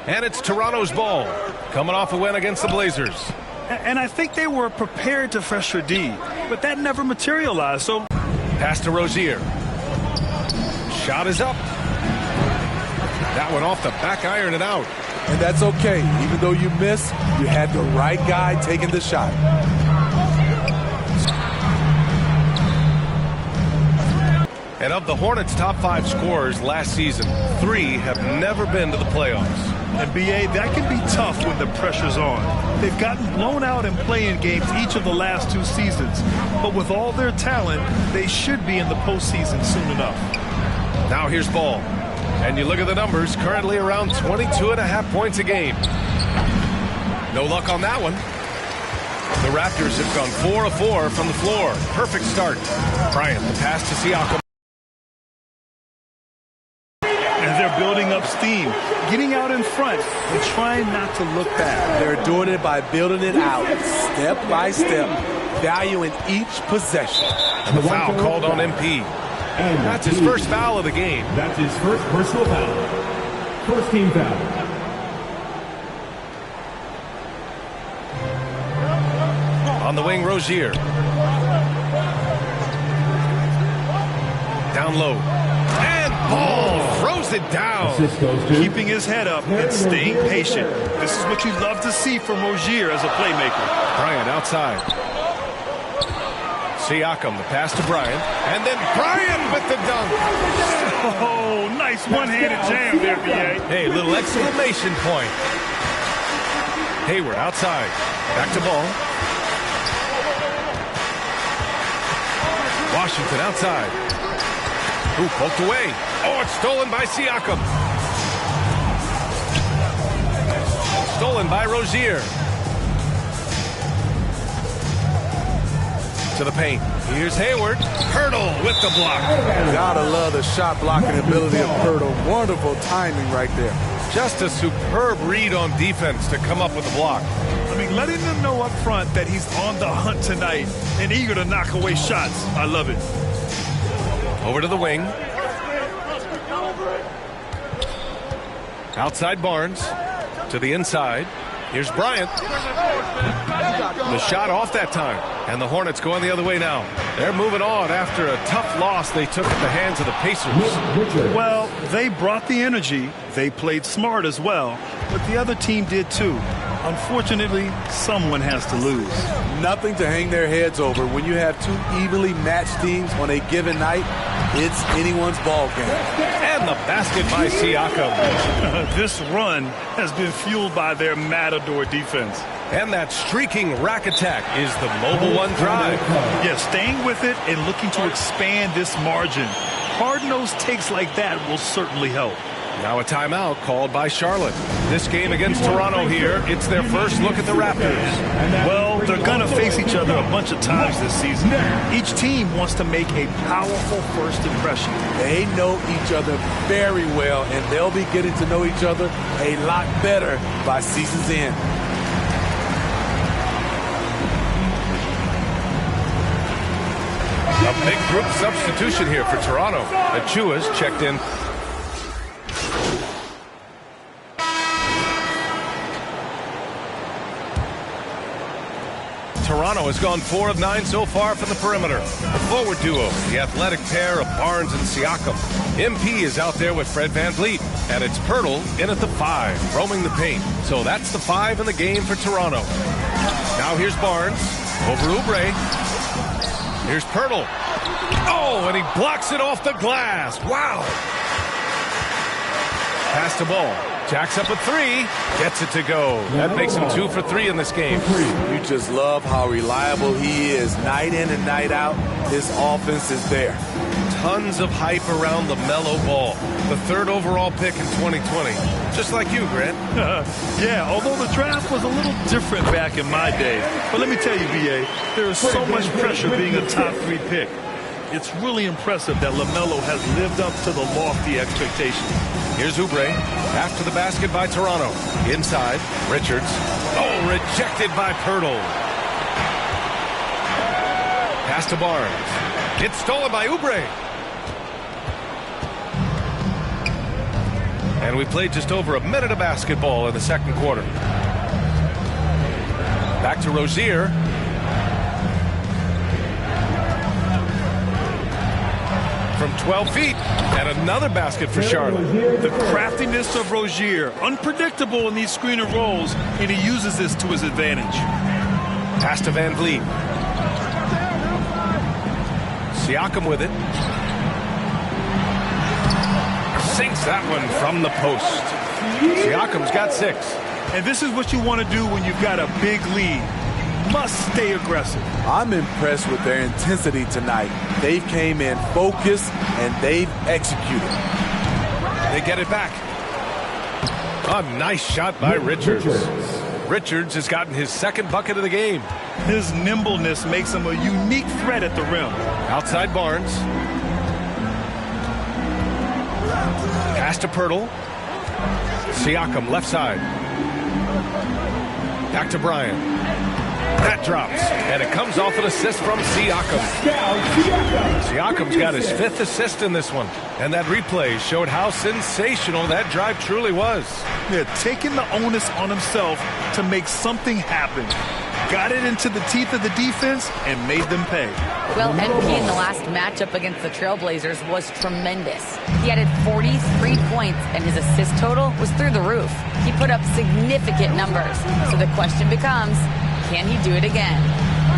And it's Toronto's ball, coming off a win against the Blazers. And I think they were prepared to pressure D, but that never materialized. So pass to Rozier. Shot is up. That one off the back iron and out. And that's okay. Even though you missed, you had the right guy taking the shot. And of the Hornets' top 5 scorers last season, 3 have never been to the playoffs. And B.A., that can be tough when the pressure's on. They've gotten blown out in play-in games each of the last 2 seasons. But with all their talent, they should be in the postseason soon enough. Now here's Ball. And you look at the numbers, currently around 22.5 points a game. No luck on that one. The Raptors have gone 4 of 4 from the floor. Perfect start. Bryant, the pass to Siakam. And they're building up steam, getting out in front and trying not to look back. They're doing it by building it out, step by step, valuing each possession. And the foul called on MP. That's his first foul of the game. That's his first personal foul. First team foul. On the wing, Rozier. Down low. And Ball throws it down. Keeping his head up and staying patient. This is what you love to see from Rozier as a playmaker. Bryant outside. Siakam, the pass to Bryant. And then Bryant with the dunk. Oh, nice one-handed jam there, B.A. Hey, little exclamation point. Hayward outside. Back to Ball. Washington outside. Ooh, poked away. Oh, it's stolen by Siakam. Stolen by Rozier. To the paint. Here's Hayward. Hurdle with the block. Gotta love the shot blocking ability of Hurdle. Wonderful timing right there. Just a superb read on defense to come up with the block. I mean, letting them know up front that he's on the hunt tonight and eager to knock away shots. I love it. Over to the wing. Outside Barnes. To the inside. Here's Bryant. The shot off that time. And the Hornets going the other way now. They're moving on after a tough loss they took at the hands of the Pacers. Well, they brought the energy. They played smart as well. But the other team did too. Unfortunately, someone has to lose. Nothing to hang their heads over. When you have 2 evenly matched teams on a given night, it's anyone's ball game. And the basket by Siakam. This run has been fueled by their matador defense. And that streaking rack attack is the mobile one drive. Yeah, staying with it and looking to expand this margin. Hard-nosed takes like that will certainly help. Now a timeout called by Charlotte. This game against Toronto here, it's their first look at the Raptors. Well, they're going to face each other a bunch of times this season. Each team wants to make a powerful first impression. They know each other very well, and they'll be getting to know each other a lot better by season's end. A big group substitution here for Toronto. Achua's checked in. Toronto has gone 4 of 9 so far from the perimeter. The forward duo, the athletic pair of Barnes and Siakam. MP is out there with Fred VanVleet, and it's Pirtle in at the 5, roaming the paint. So that's the 5 in the game for Toronto. Now here's Barnes, over Oubre. Here's Pirtle. Oh, and he blocks it off the glass. Wow. Pass to Ball. Jacks up a 3, gets it to go. That makes him 2 for 3 in this game. You just love how reliable he is night in and night out. His offense is there. Tons of hype around LaMelo Ball, the 3rd overall pick in 2020. Just like you, Grant. Yeah, although the draft was a little different back in my day. But let me tell you, B.A., there is so much pressure being a top 3 pick. It's really impressive that LaMelo has lived up to the lofty expectations. Here's Oubre, after the basket by Toronto. Inside, Richards. Oh, rejected by Pirtle. Pass to Barnes. It's stolen by Oubre. And we played just over a minute of basketball in the second quarter. Back to Rozier. From 12 feet, and another basket for Charlotte. The craftiness of Rozier, unpredictable in these screen and rolls, and he uses this to his advantage. Pass to Van Vliet. Siakam with it. Sinks that one from the post. Siakam's got 6. And this is what you want to do when you've got a big lead. Must stay aggressive. I'm impressed with their intensity tonight. They came in focused and they've executed. They get it back. A nice shot by Richards. Richards has gotten his second bucket of the game. His nimbleness makes him a unique threat at the rim. Outside Barnes. Pass to Pirtle. Siakam left side. Back to Bryant. That drops, and it comes off an assist from Siakam. Siakam's got his 5th assist in this one, and that replay showed how sensational that drive truly was. Yeah, taking the onus on himself to make something happen. Got it into the teeth of the defense and made them pay. Well, MP in the last matchup against the Trailblazers was tremendous. He added 43 points, and his assist total was through the roof. He put up significant numbers. So the question becomes, can he do it again?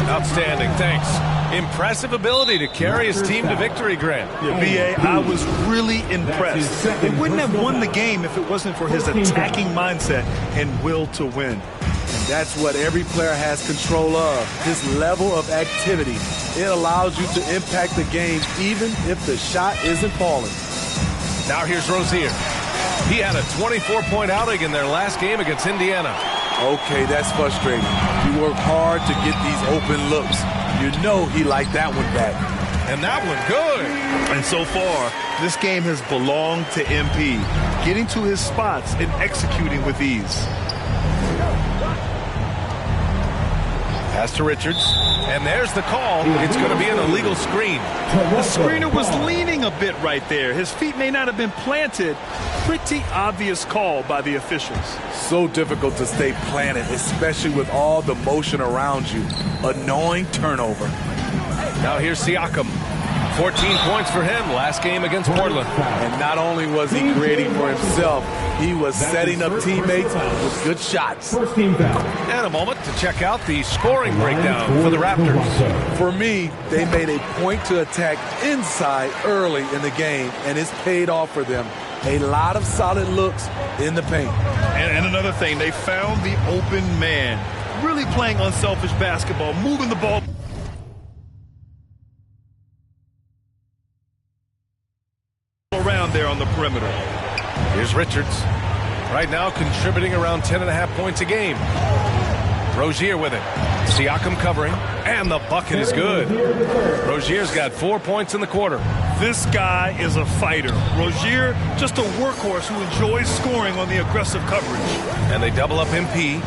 Outstanding, thanks. Impressive ability to carry his team to victory, Grant. Yeah, B.A., I was really impressed. They wouldn't have won the game if it wasn't for his attacking mindset and will to win. And that's what every player has control of, this level of activity. It allows you to impact the game even if the shot isn't falling. Now here's Rozier. He had a 24-point outing in their last game against Indiana. Okay, that's frustrating. You work hard to get these open looks. You know he liked that one back. And that one good. And so far, this game has belonged to MP, getting to his spots and executing with ease. Pass to Richards, and there's the call. It's going to be an illegal screen. The screener was leaning a bit right there. His feet may not have been planted. Pretty obvious call by the officials. So difficult to stay planted, especially with all the motion around you. Annoying turnover. Now here's Siakam. 14 points for him last game against Portland. And not only was he creating for himself, he was setting up teammates with good shots. And a moment to check out the scoring breakdown for the Raptors. For me, they made a point to attack inside early in the game, and it's paid off for them. A lot of solid looks in the paint. And another thing, they found the open man. Really playing unselfish basketball, moving the ball around there on the perimeter. Here's Richards. Right now contributing around 10.5 points a game. Rozier with it. Siakam covering, and the bucket is good. Rozier's got 4 points in the quarter. This guy is a fighter. Rozier, just a workhorse who enjoys scoring on the aggressive coverage. And they double up MP.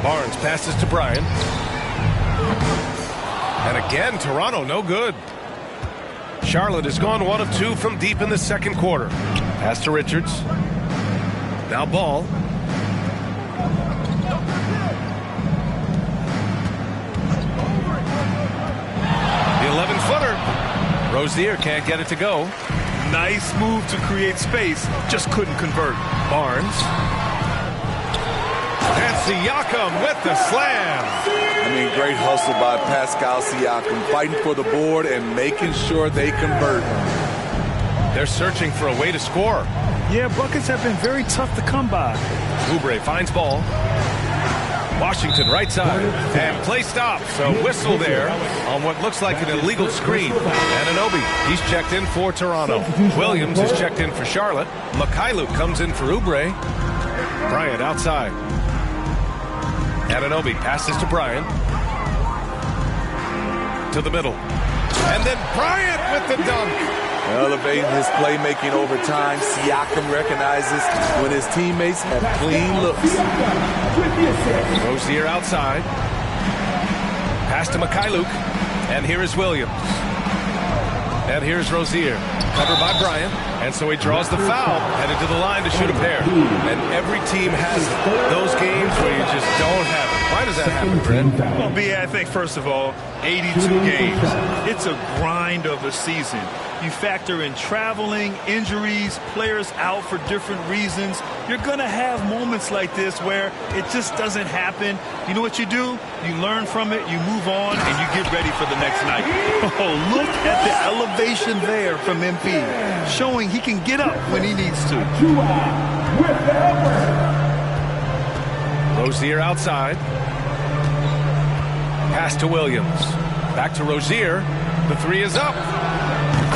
Barnes passes to Bryant. And again, Toronto no good. Charlotte has gone 1 of 2 from deep in the second quarter. Pass to Richards. Now Ball. The 11-footer. Rozier can't get it to go. Nice move to create space. Just couldn't convert. Barnes. And Siakam with the slam. Great hustle by Pascal Siakam, fighting for the board and making sure they convert. They're searching for a way to score. Yeah, buckets have been very tough to come by. Oubre finds ball. Washington right side. And play stops. So whistle there on what looks like an illegal screen. Anunoby, he's checked in for Toronto. Williams is checked in for Charlotte. Mikhailuk comes in for Oubre. Bryant outside. Anunoby passes to Bryant. To the middle. And then Bryant with the dunk. Elevating his playmaking over time, Siakam recognizes when his teammates have clean looks. Rozier outside. Pass to Mikhailuk. And here is Williams. And here's Rozier, covered by Bryant. And so he draws the foul, headed to the line to shoot a pair. And every team has those games where you just don't have it. Why does that happen, Brent? Well, B.A., I think, first of all, 82 games. It's a grind of a season. You factor in traveling, injuries, players out for different reasons. You're going to have moments like this where it just doesn't happen. You know what you do? You learn from it, you move on, and you get ready for the next night. Oh, look at the elevation there from MP, showing he can get up when he needs to. Rozier outside. Pass to Williams. Back to Rozier. The three is up.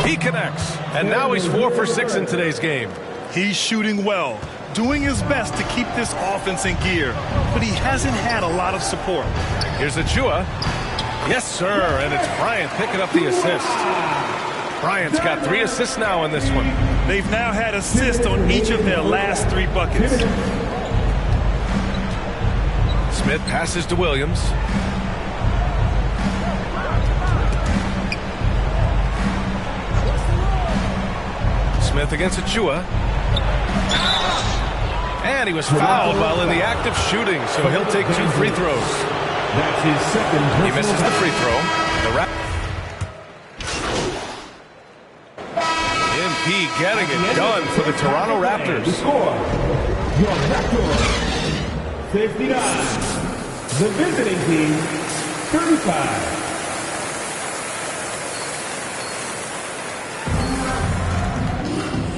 He connects. And now he's 4 for 6 in today's game. He's shooting well, doing his best to keep this offense in gear, but he hasn't had a lot of support. Here's Achua. Yes, sir. And it's Bryant picking up the assist. Bryant's got 3 assists now in this one. They've now had assists on each of their last 3 buckets. Smith passes to Williams. Smith against Achua. And he was fouled while in the act of shooting, so he'll take 2 free throws. That's his second. He misses the free throw. MP getting it done for the Toronto Raptors. The score, your Raptors, 59. The visiting team, 35.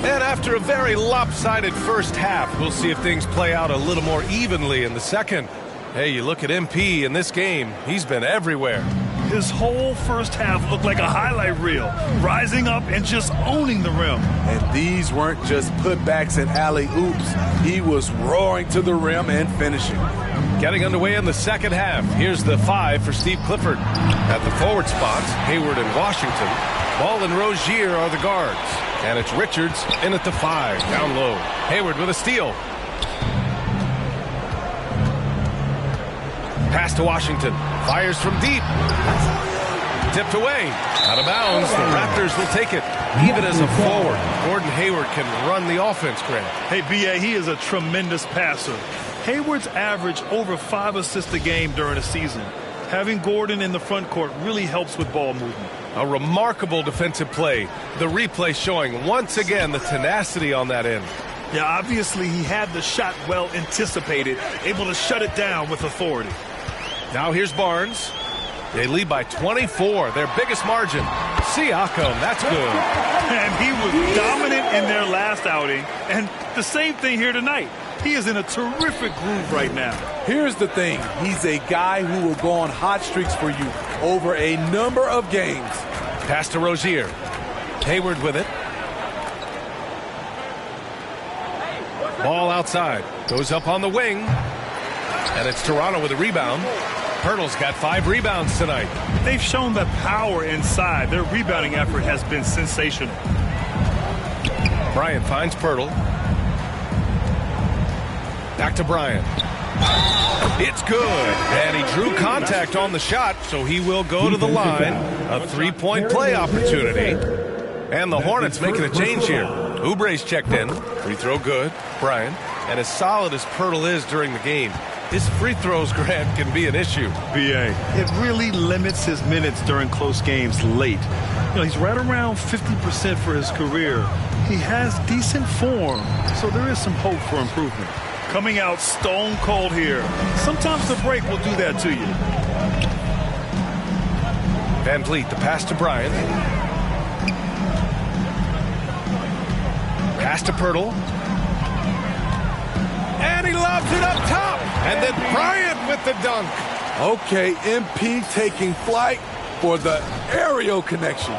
And after a very lopsided first half, we'll see if things play out a little more evenly in the second. Hey, you look at MP in this game, he's been everywhere. His whole first half looked like a highlight reel, rising up and just owning the rim. And these weren't just putbacks and alley-oops. He was roaring to the rim and finishing. Getting underway in the second half. Here's the 5 for Steve Clifford. At the forward spots, Hayward and Washington. Ball and Rozier are the guards. And it's Richards in at the 5, down low. Hayward with a steal. Pass to Washington. Fires from deep. Tipped away. Out of bounds. The Raptors will take it. Even as a forward, Gordon Hayward can run the offense, Grant. Hey, B.A., he is a tremendous passer. Hayward's averaged over 5 assists a game during a season. Having Gordon in the front court really helps with ball movement. A remarkable defensive play. The replay showing once again the tenacity on that end. Yeah, obviously he had the shot well anticipated, able to shut it down with authority. Now here's Barnes. They lead by 24, their biggest margin. Siakam, that's good. And he was dominant in their last outing, and the same thing here tonight. He is in a terrific groove right now. Here's the thing. He's a guy who will go on hot streaks for you over a number of games. Pass to Rozier. Hayward with it. Ball outside. Goes up on the wing. And it's Toronto with a rebound. Pirtle's got 5 rebounds tonight. They've shown the power inside. Their rebounding effort has been sensational. Bryant finds Pirtle. Back to Bryant. It's good. And he drew contact on the shot, so he will go to the line. A 3-point play opportunity. And the Hornets making a change here. Oubre's checked in. Free throw good. Bryant. And as solid as Pirtle is during the game, his free throws, Grant, can be an issue. B.A., it really limits his minutes during close games late. You know, he's right around 50% for his career. He has decent form, so there is some hope for improvement. Coming out stone cold here. Sometimes the break will do that to you. Van Vliet, the pass to Bryant. Pass to Pirtle. And he lobs it up top. And then Bryant with the dunk. Okay, MP taking flight for the aerial connection.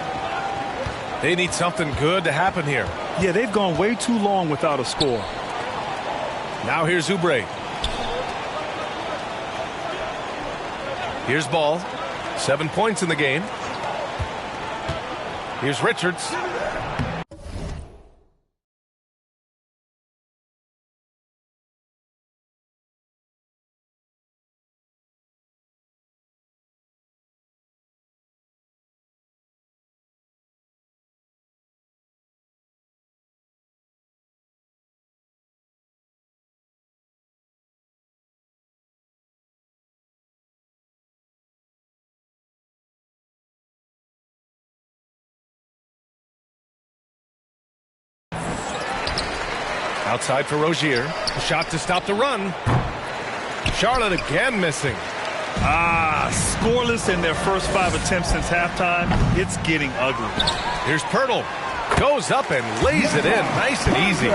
They need something good to happen here. Yeah, they've gone way too long without a score. Now here's Oubre. Here's Ball. 7 points in the game. Here's Richards. Outside for Rozier. Shot to stop the run. Charlotte again missing. Scoreless in their first 5 attempts since halftime. It's getting ugly. Here's Pirtle. Goes up and lays it in nice and easy.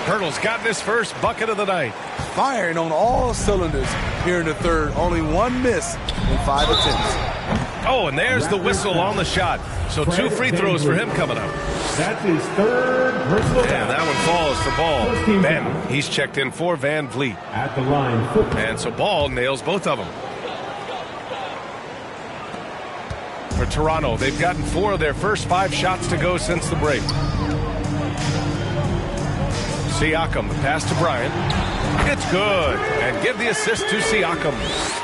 Pirtle's gotten his first bucket of the night. Firing on all cylinders here in the third. Only one miss in 5 attempts. Oh, and there's the whistle on the shot. So 2 free throws for him coming up. That's his third personal foul. And that one falls for Ball. Ben, he's checked in for Van Vliet. At the line. And so Ball nails both of them. For Toronto, they've gotten 4 of their first 5 shots to go since the break. Siakam, the pass to Bryant. It's good. And give the assist to Siakam.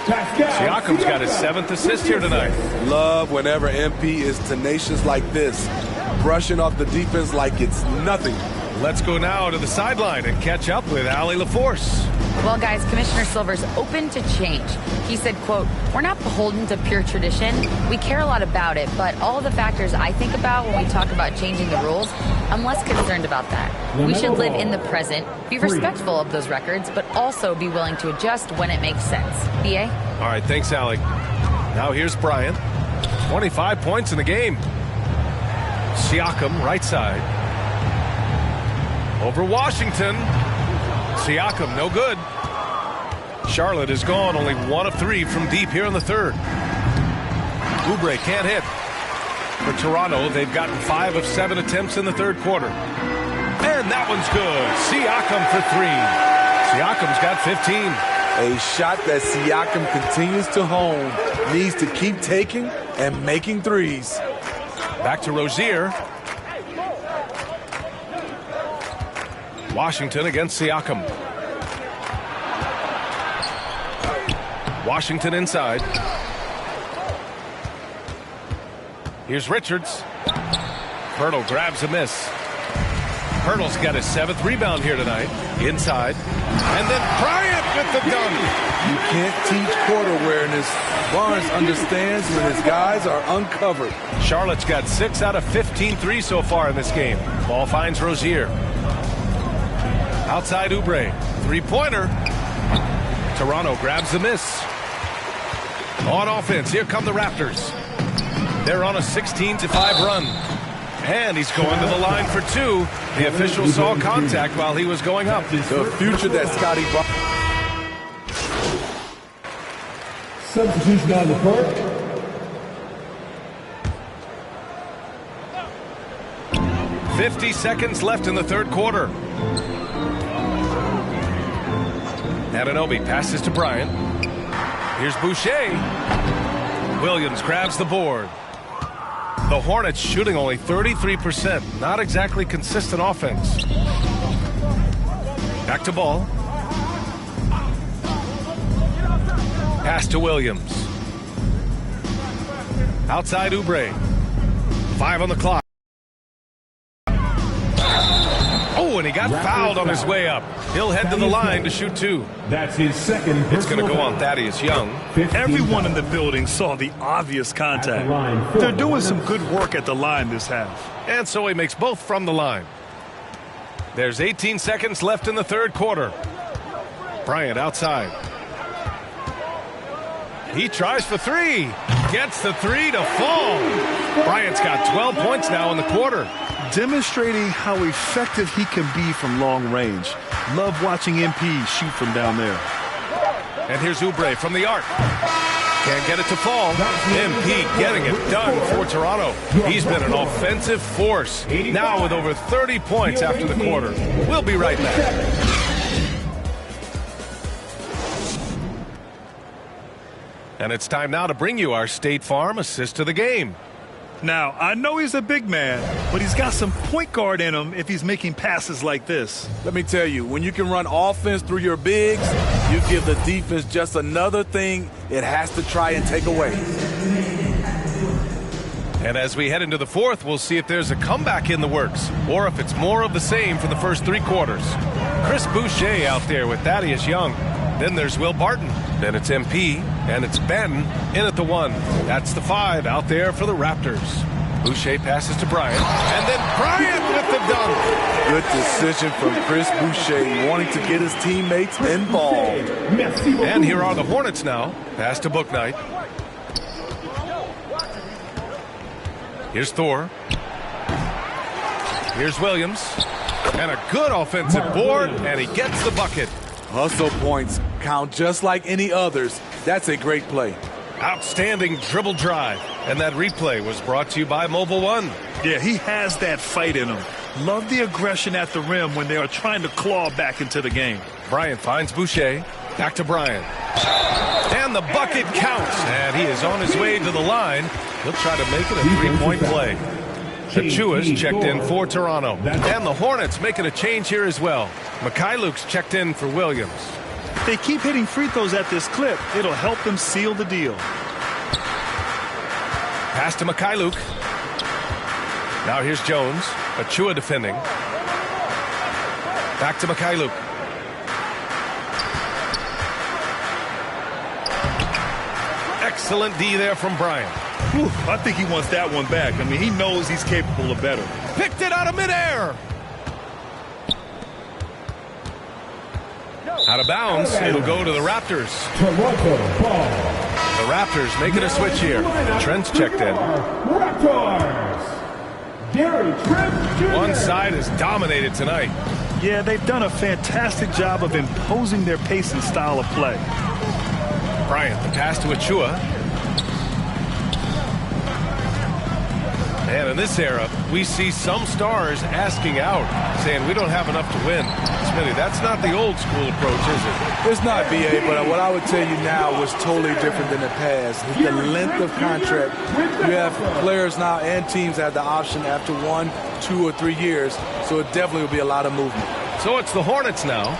Siakam's got his 7th assist here tonight. Love whenever MP is tenacious like this. Brushing off the defense like it's nothing. Let's go now to the sideline and catch up with Allie LaForce. Well, guys, Commissioner Silver's open to change. He said, quote, "We're not beholden to pure tradition. We care a lot about it, but all of the factors I think about when we talk about changing the rules, I'm less concerned about that. We should live in the present, be respectful of those records, but also be willing to adjust when it makes sense." BA? All right, thanks, Allie. Now here's Bryant. 25 points in the game. Siakam, right side. Over Washington. Siakam, no good. Charlotte is gone, only 1 of 3 from deep here in the third. Oubre can't hit. For Toronto, they've gotten 5 of 7 attempts in the third quarter. And that one's good. Siakam for 3. Siakam's got 15. A shot that Siakam continues to hone. Needs to keep taking and making threes. Back to Rozier. Washington against Siakam. Washington inside. Here's Richards. Pirtle grabs a miss. Pirtle's got his 7th rebound here tonight. Inside. And then Bryant with the dunk. You can't teach court awareness. Barnes understands when his guys are uncovered. Charlotte's got 6 out of 15 threes so far in this game. Ball finds Rozier. Outside Oubre. 3-pointer. Toronto grabs the miss. On offense, here come the Raptors. They're on a 16-5 run. And he's going to the line for 2. The official saw contact while he was going up. The future that Scotty Barnes. Substitution on the court. .50 seconds left in the third quarter. Anunoby passes to Bryant. Here's Boucher. Williams grabs the board. The Hornets shooting only 33%. Not exactly consistent offense. Back to Ball. Pass to Williams. Outside Oubre. 5 on the clock. Oh, and he got fouled on his way up. He'll head to the line to shoot 2. That's his second. It's going to go on Thaddeus Young. Everyone in the building saw the obvious contact. They're doing some good work at the line this half. And so he makes both from the line. There's 18 seconds left in the third quarter. Bryant outside. He tries for 3. Gets the 3 to fall. Bryant's got 12 points now in the quarter. Demonstrating how effective he can be from long range. Love watching MP shoot from down there. And here's Oubre from the arc. Can't get it to fall. MP getting it done for Toronto. He's been an offensive force. Now with over 30 points after the quarter. We'll be right back. And it's time now to bring you our State Farm assist of the game. Now, I know he's a big man, but he's got some point guard in him if he's making passes like this. Let me tell you, when you can run offense through your bigs, you give the defense just another thing it has to try and take away. And as we head into the fourth, we'll see if there's a comeback in the works or if it's more of the same for the first 3 quarters. Chris Boucher out there with Thaddeus Young. Then there's Will Barton. Then it's MP. And it's Ben in at the 1. That's the 5 out there for the Raptors. Boucher passes to Bryant. And then Bryant with the dunk. Good decision from Chris Boucher, wanting to get his teammates involved. And here are the Hornets now. Pass to Bouknight. Here's Thor. Here's Williams. And a good offensive board, and he gets the bucket. Hustle points count just like any others. That's a great play. Outstanding dribble drive. And that replay was brought to you by Mobile One. Yeah, he has that fight in him. Love the aggression at the rim when they are trying to claw back into the game. Bryant finds Boucher. Back to Bryant. And the bucket counts. And he is on his way to the line. He'll try to make it a three-point play. Achua's checked in for Toronto. And the Hornets making a change here as well. Mikhailuk's checked in for Williams. They keep hitting free throws at this clip. It'll help them seal the deal. Pass to Mikhailuk. Now here's Jones. Achua defending. Back to Mikhailuk. Excellent D there from Bryant. Whew, I think he wants that one back. I mean, he knows he's capable of better. Picked it out of midair. Out of bounds. It'll go to the Raptors. Toronto ball. The Raptors making a switch here. Trent's checked in. Raptors. Gary Trent Jr. One side is dominated tonight. Yeah, they've done a fantastic job of imposing their pace and style of play. Bryant, the pass to Achua. And in this era, we see some stars asking out, saying we don't have enough to win. Smitty, that's not the old school approach, is it? It's not, BA, but what I would tell you now was totally different than the past. The length of contract. You have players now and teams have the option after 1, 2, or 3 years, so it definitely will be a lot of movement. So it's the Hornets now.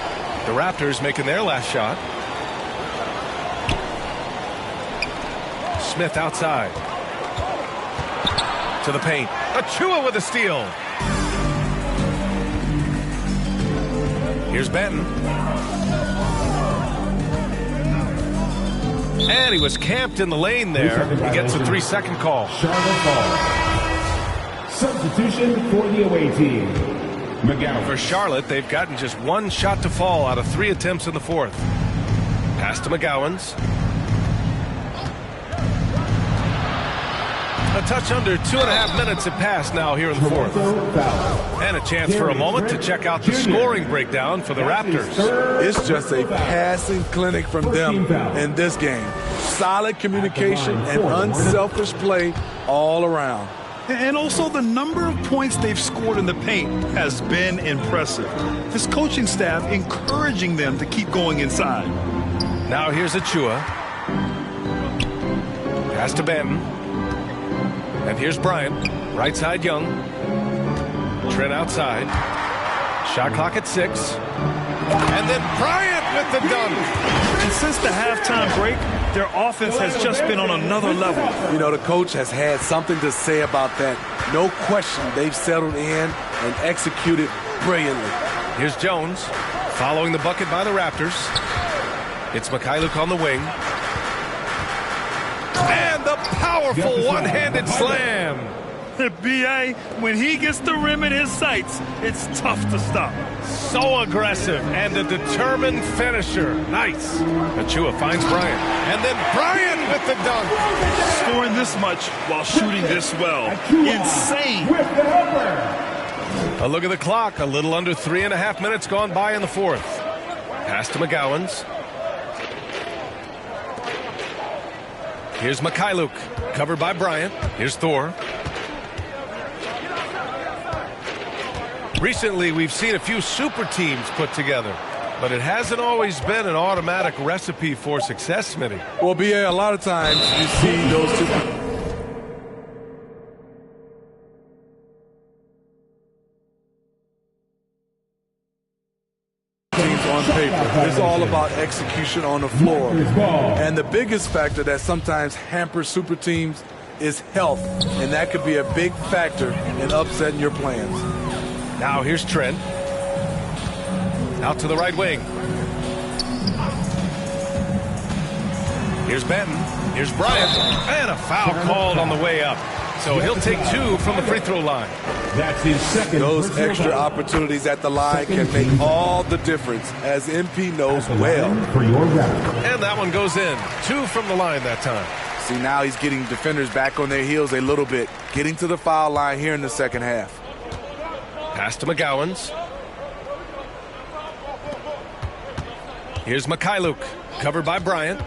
The Raptors making their last shot. Smith outside. To the paint. Achua with a steal. Here's Benton. And he was camped in the lane there. He gets a 3-second call. Charlotte ball. Substitution for the away team. McGowan. For Charlotte, they've gotten just one shot to fall out of 3 attempts in the fourth. Pass to McGowan's. A touch under 2.5 minutes have passed now here in the fourth. And a chance for a moment to check out the scoring breakdown for the Raptors. It's just a passing clinic from them in this game. Solid communication and unselfish play all around. And also the number of points they've scored in the paint has been impressive. This coaching staff encouraging them to keep going inside. Now here's Achua. Pass to Benton. And here's Bryant. Right side Young. Trent outside. Shot clock at 6. And then Bryant with the dunk. And since the halftime break, their offense has just been on another level. You know, the coach has had something to say about that. No question, they've settled in and executed brilliantly. Here's Jones. Following the bucket by the Raptors. It's Mikhailuk on the wing. And the powerful one-handed slam. B.A., when he gets the rim in his sights, it's tough to stop. So aggressive and a determined finisher. Nice. Achua finds Bryant. And then Bryant with the dunk. Scoring this much while shooting this well. Insane. A look at the clock. A little under 3.5 minutes gone by in the fourth. Pass to McGowan's. Here's Mikhailuk, covered by Bryant. Here's Thor. Recently, we've seen a few super teams put together, but it hasn't always been an automatic recipe for success, Smitty. Well, BA, a lot of times you see those two teams on paper. It's all about execution on the floor. And the biggest factor that sometimes hampers super teams is health, and that could be a big factor in upsetting your plans. Now here's Trent. Out to the right wing. Here's Benton. Here's Bryant. And a foul called on the way up. So he'll take 2 from the free throw line. That's his second. Those extra opportunities at the line can make all the difference, as MP knows well. For your round. And that one goes in. 2 from the line that time. See, now he's getting defenders back on their heels a little bit, getting to the foul line here in the second half. Pass to McGowans. Here's Mikhailuk, covered by Bryant.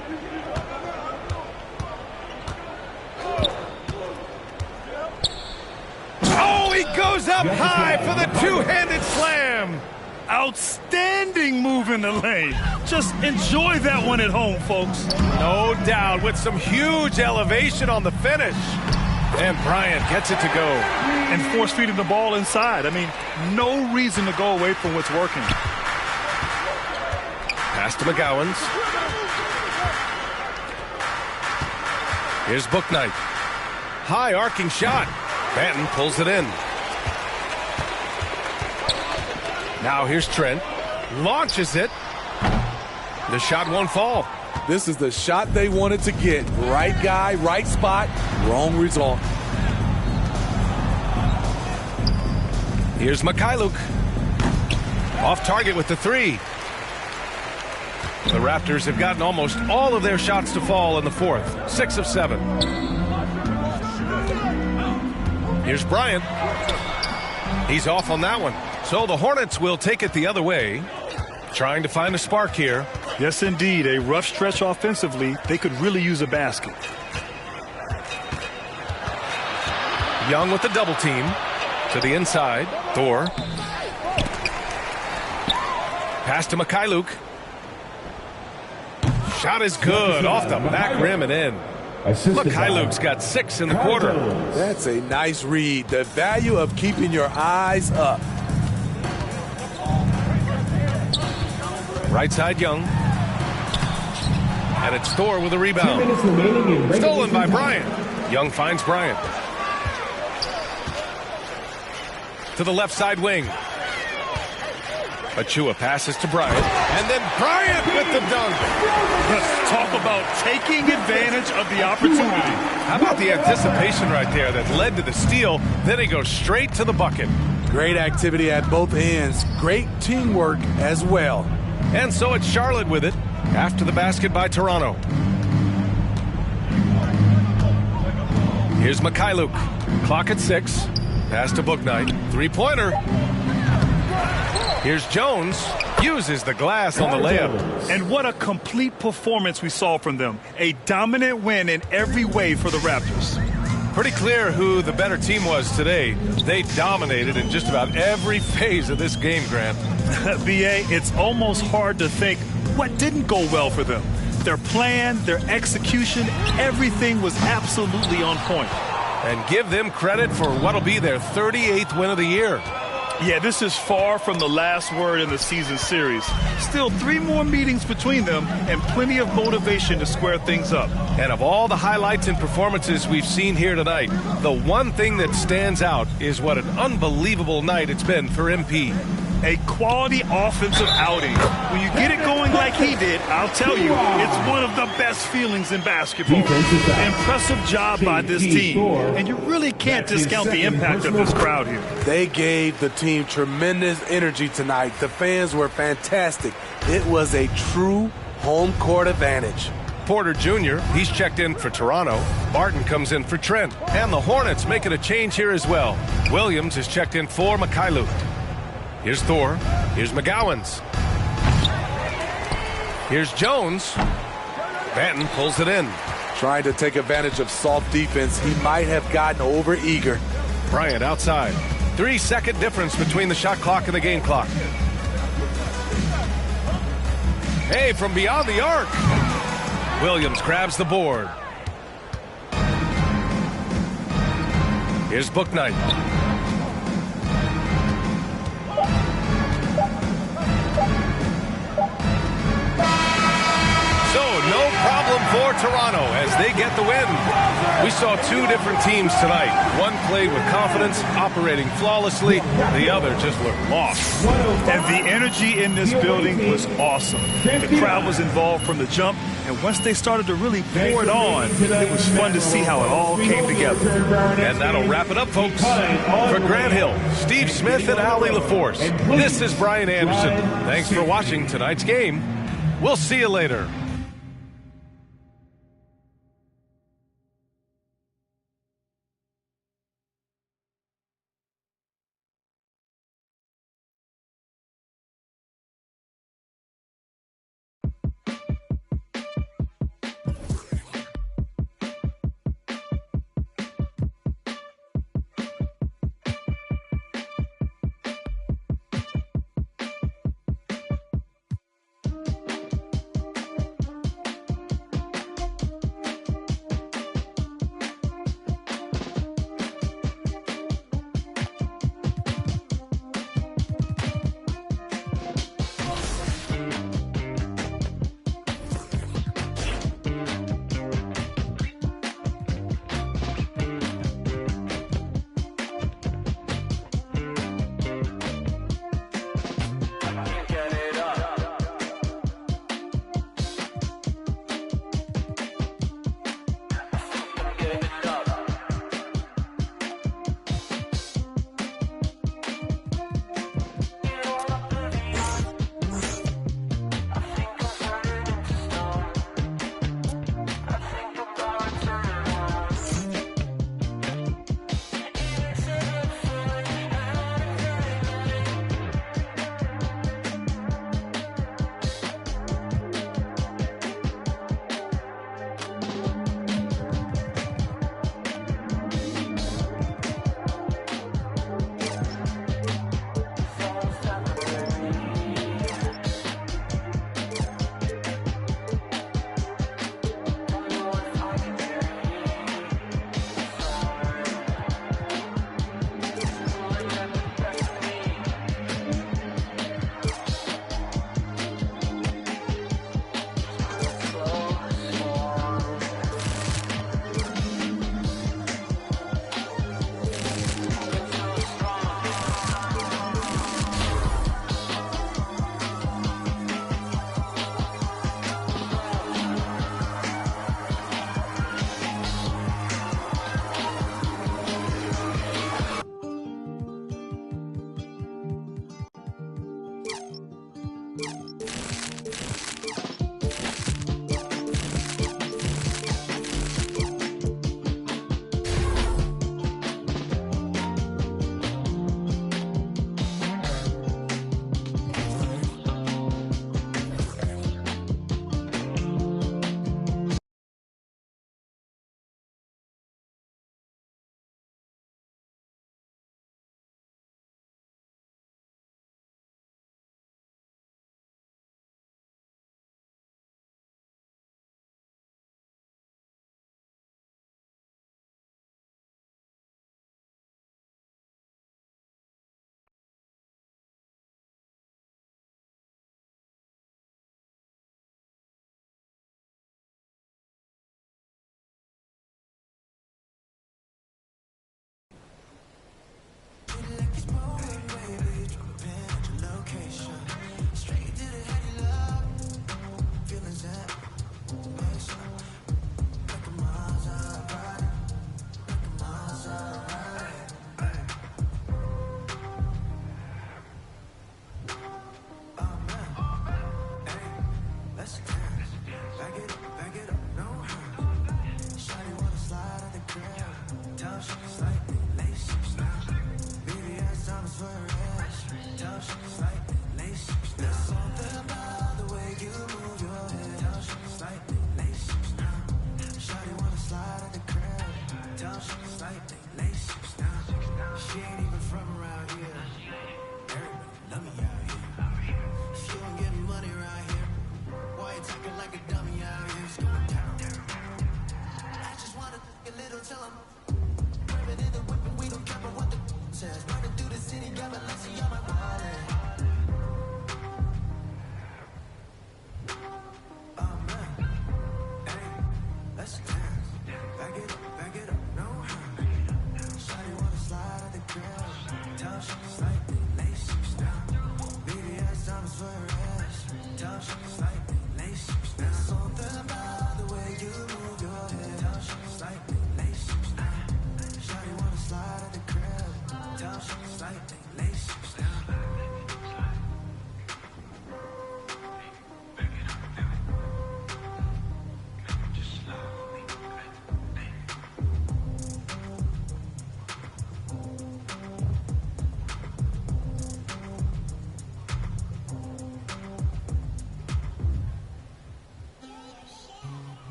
Oh, he goes up high for the two-handed slam. Outstanding move in the lane. Just enjoy that one at home, folks. No doubt, with some huge elevation on the finish. And Bryant gets it to go. And force feeding the ball inside. I mean, no reason to go away from what's working. Pass to McGowans. Here's Bouknight. High arcing shot. Banton pulls it in. Now here's Trent. Launches it. The shot won't fall. This is the shot they wanted to get. Right guy, right spot, wrong result. Here's Mikhailuk. Off target with the 3. The Raptors have gotten almost all of their shots to fall in the fourth. 6 of 7. Here's Bryant. He's off on that one. So the Hornets will take it the other way. Trying to find a spark here. Yes, indeed. A rough stretch offensively. They could really use a basket. Young with the double team. To the inside. Thor. Pass to Mikhailuk. Shot is good. Off the back rim and in. Mikhailuk's got 6 in the quarter. That's a nice read. The value of keeping your eyes up. Right side Young. And it's Thor with a rebound. Stolen by Bryant. Young finds Bryant. To the left side wing. Achua passes to Bryant. And then Bryant with the dunk. Talk about taking advantage of the opportunity. How about the anticipation right there that led to the steal? Then he goes straight to the bucket. Great activity at both ends. Great teamwork as well. And so it's Charlotte with it after the basket by Toronto. Here's Mikhailuk. Clock at 6. Pass to Bouknight. 3-pointer. Here's Jones. Uses the glass on the layup. And what a complete performance we saw from them. A dominant win in every way for the Raptors. Pretty clear who the better team was today. They dominated in just about every phase of this game, Grant. B.A., it's almost hard to think what didn't go well for them. Their plan, their execution, everything was absolutely on point. And give them credit for what'll be their 38th win of the year. Yeah, this is far from the last word in the season series. Still 3 more meetings between them and plenty of motivation to square things up. And of all the highlights and performances we've seen here tonight, the one thing that stands out is what an unbelievable night it's been for MP. A quality offensive outing. When you get it going like he did, I'll tell you, it's one of the best feelings in basketball. Impressive job by this team. And you really can't discount the impact of this crowd here. They gave the team tremendous energy tonight. The fans were fantastic. It was a true home court advantage. Porter Jr., he's checked in for Toronto. Barton comes in for Trent. And the Hornets making a change here as well. Williams is checked in for Mikhailuk. Here's Thor. Here's McGowans. Here's Jones. Banton pulls it in. Trying to take advantage of soft defense. He might have gotten over eager. Bryant outside. 3-second difference between the shot clock and the game clock. Hey, from beyond the arc. Williams grabs the board. Here's Bouknight. So no problem for Toronto as they get the win. We saw two different teams tonight. One played with confidence, operating flawlessly. The other just looked lost. And the energy in this building was awesome. The crowd was involved from the jump, and once they started to really pour it on, it was fun to see how it all came together. And that'll wrap it up, folks. For Grant Hill, Steve Smith, and Allie LaForce, this is Brian Anderson. Thanks for watching tonight's game. We'll see you later.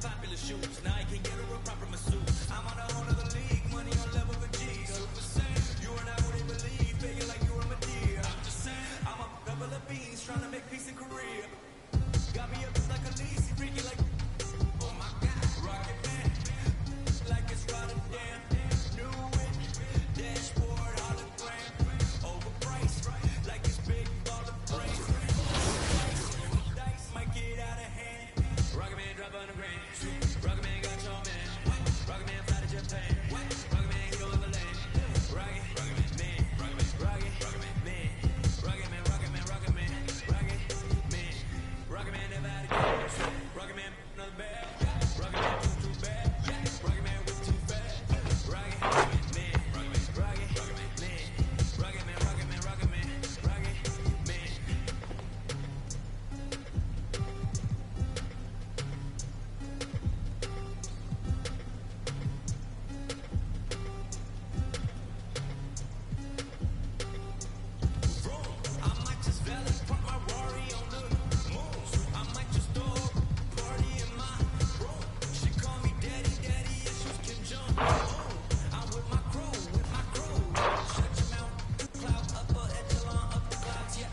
popular shoes. Now I can get her a proper masseuse. I'm on a whole other league, money on level with G. Super Saiyan, you are not what they believe, faking like you are Medea. I'm just saying, I'm a couple of beans trying to make peace in Korea. Got me up like a lease, freaky like, oh my God, Rocket Man, like it's Rotterdam. New it, dashboard hologram, overpriced, like it's big baller frame. Dice might get out of hand. Rocket Man drop on the grand. Rocket Man got your man. Rocket Man fly to Japan. Rocket Man he don't ever land. Rocket Man, Rocket Man, Rocket Man, Rocket Man, Rocket Man, Rocket Man, Rocket Man never had a game. Rocket Man another bad. Rocket Man too bad. Rocket Man with too fast. Rocket Man, Rocket Man, Rocket Man, Rocket Man, Rocket Man, Rocket Man. I might just valley park my Rari on the moon. I might just throw a party in my room. She call me daddy, daddy issues can jump. I'm with my crew, Shut your mouth, cloud upper echelon up the clouds. Yeah,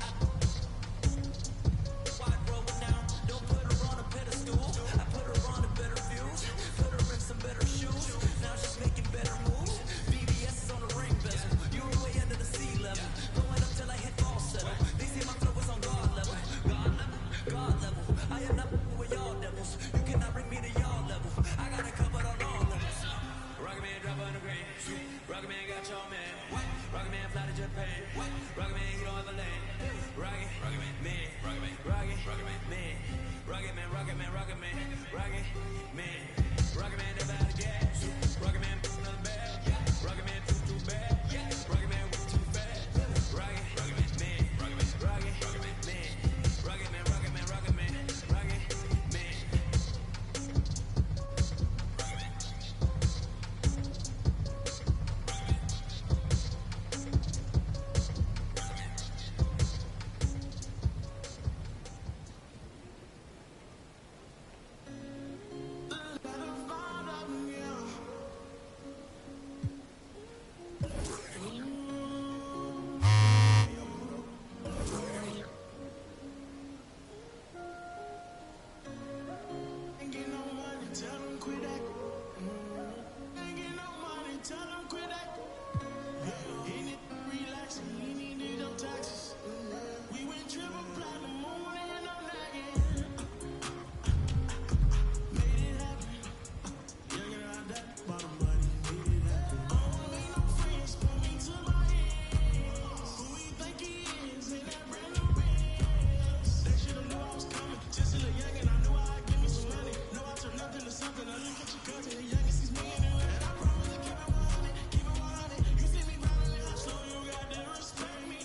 wide rolling now. Don't put her on a pedestal. I put her on a better views. Put her in some better shoes. Now she's making better moves. BBS is on the ring bezel. You're way under the sea level. Going up till I hit fall settle. They say my flow is on God level. God level. I am not with y'all devils. You cannot bring me to y'all level. I got it covered on all levels. Rocket Man drop on the grand. Rocket Man got your man. Rocket Man fly to Japan. Rocket Man he don't ever land. Rocket Man, Rocket Man, Rocket Man, Rocket Man, Rocket Man, Rocket Man, Rocket Man, Rocket Man never had a gas. Rocket Man another bad. Rocket Man too bad. Rocket Man with too fast. Rocket Man, Rocket Man, Rocket Man, Rocket Man, Rocket Man, Rocket Man, Rocket Man. Ain't get no money, tell them quit that. Ain't get no money, tell them quit that. He need to relax, he need to do taxes. We went triple platinum, and I'm nagging. Made it happen. Yeah, get out that bottom money, made it happen. I don't wanna make no friends, put me to my hands. Who he think he is in that brand new Benz? They should've knew I was coming. Just a little young and I knew I'd give me some money. Know I turned nothing to something. I look at your cousin, the youngest, he's me anyway. And I promise to keep it 100, keep it 100. You see me grinding and hustle, you got to respect me.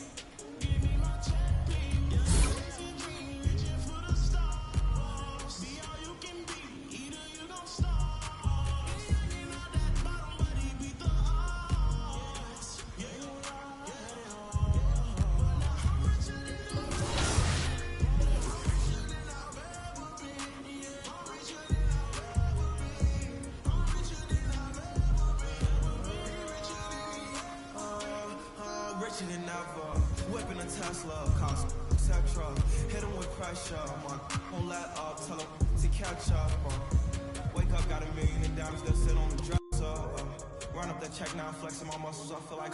Give me my check, please. Yeah, chasing dream, reaching for the stars. Be all you can be, either you gon' start. Youngin' out that bottom, but he beat the odds. Yeah, you are. But now I'm richer than ever. I'm richer than I've ever been. Yeah, I'm richer than I've ever been. I'm richer than I've ever been. Richer than ever. Whipping a Tesla, cost etc. Hit him with pressure. Won't let up, tell him to catch up. Wake up, got $1 million in diamonds that sit on the dresser. Run up that check now, flexing my muscles. I feel like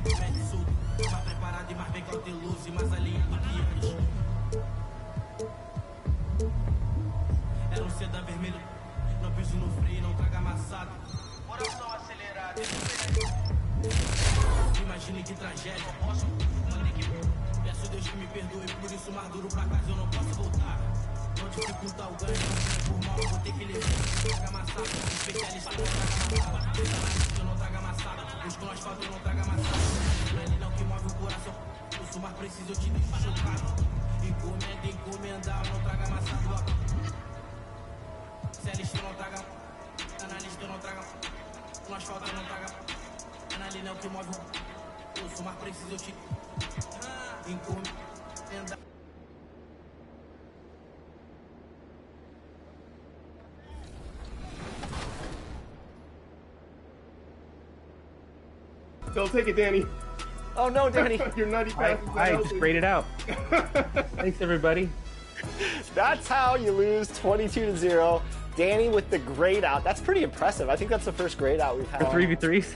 mete surdo. Mais preparado e mais bem cauteloso e mais alinhado que antes. Era um sedã vermelho, não piso no freio, não traga amassado. Coração acelerado. Imagine que tragédia. Peço Deus que me perdoe, por isso mais duro pra casa eu não posso voltar. Não dificultar o ganho, por mal eu vou ter que levar. Traga amassado, especialista não traga amassado. Eu não traga amassado, busco no asfalto eu não traga amassado. Não é ali não que move o coração, eu sou mais preciso, eu te deixo chocado. Encomenda, encomendar, eu não traga amassado. Se é lista eu não traga, analista eu não traga, no asfalto eu não traga. Ali não que move o, eu sou mais preciso, eu te encomenda. Don't take it, Danny. Oh no, Danny. Your nutty passes. I just sprayed it out. Thanks, everybody. That's how you lose 22-0. Danny with the grade out. That's pretty impressive. I think that's the first grade out we've had. For 3v3s?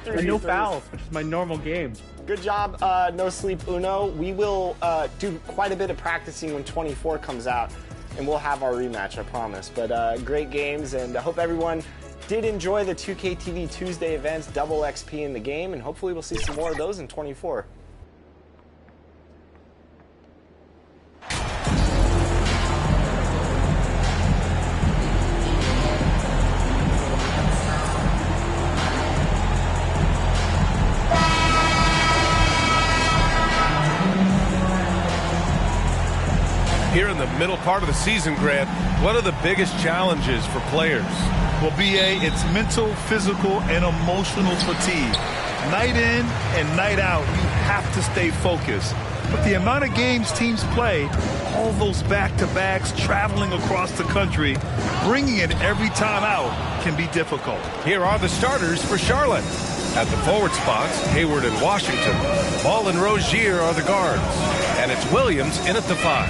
And no fouls, which is my normal game. Good job, No Sleep Uno. We will do quite a bit of practicing when 24 comes out, and we'll have our rematch, I promise. But great games, and I hope everyone did enjoy the 2K TV Tuesday events, double XP in the game, and hopefully we'll see some more of those in 24. Here in the middle part of the season, Grant, what are the biggest challenges for players? Well, BA, it's mental, physical, and emotional fatigue. Night in and night out, you have to stay focused. But the amount of games teams play, all those back-to-backs, traveling across the country, bringing it every time out can be difficult. Here are the starters for Charlotte. At the forward spots, Hayward and Washington. Ball and Rozier are the guards. And it's Williams in at the 5.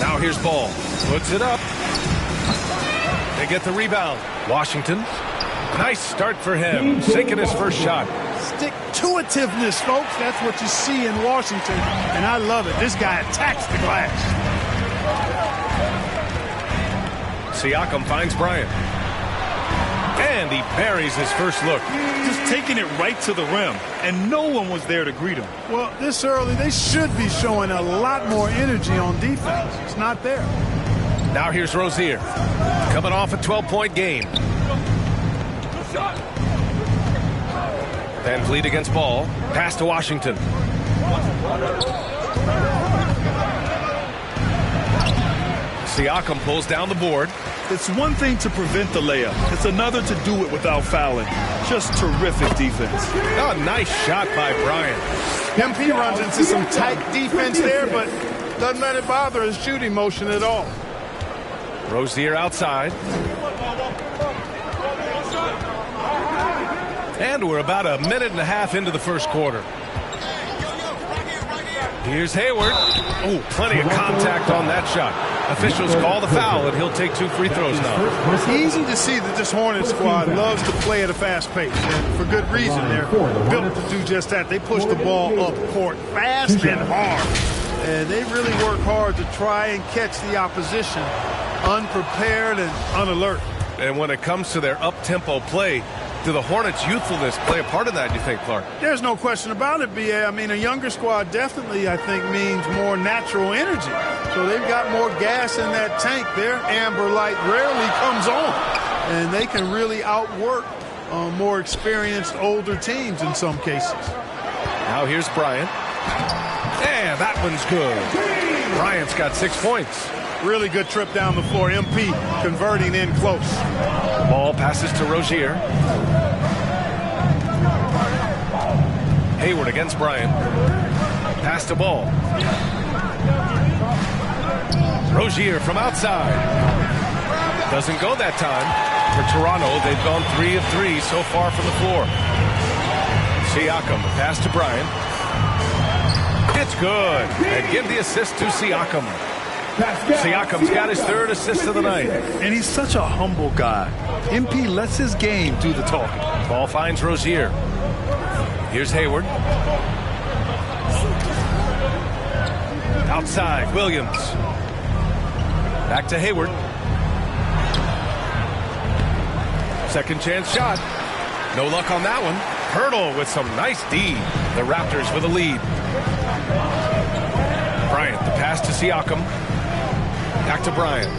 Now here's Ball. Puts it up. They get the rebound. Washington. Nice start for him. Sinking his first shot. Stick-to-itiveness, folks. That's what you see in Washington, and I love it. This guy attacks the glass. Siakam finds Bryant. And he buries his first look. Just taking it right to the rim, and no one was there to greet him. Well, this early, they should be showing a lot more energy on defense. It's not there. Now here's Rozier. Coming off a 12-point game. Van Vliet against Ball. Pass to Washington. Siakam pulls down the board. It's one thing to prevent the layup. It's another to do it without fouling. Just terrific defense. Oh, nice shot by Bryant. MP runs into some tight defense there, but doesn't let it bother his shooting motion at all. Rozier outside. And we're about a minute and a half into the first quarter. Here's Hayward. Oh, plenty of contact on that shot. Officials call the foul, and he'll take 2 free throws now. It's easy to see that this Hornet squad loves to play at a fast pace, and for good reason. They're built to do just that. They push the ball up court fast and hard, and they really work hard to try and catch the opposition unprepared and unalert. And when it comes to their up-tempo play, do the Hornets' youthfulness play a part of that, you think, Clark? There's no question about it, B.A. I mean, a younger squad definitely, I think, means more natural energy. So they've got more gas in that tank. Their amber light rarely comes on, and they can really outwork more experienced, older teams in some cases. Now here's Bryant. And that one's good. Bryant's got 6 points. Really good trip down the floor. MP converting in close. Ball passes to Rozier. Hayward against Bryant. Pass to Ball. Rozier from outside. Doesn't go that time. For Toronto, they've gone 3 of 3 so far from the floor. Siakam, pass to Bryant. It's good. And give the assist to Siakam. Siakam's got his 3rd assist of the night. And he's such a humble guy. MP lets his game do the talking. Ball finds Rozier. Here's Hayward. Outside, Williams. Back to Hayward. Second chance shot. No luck on that one. Hurdle with some nice D. The Raptors with a lead. Bryant, the pass to Siakam. Back to Bryant.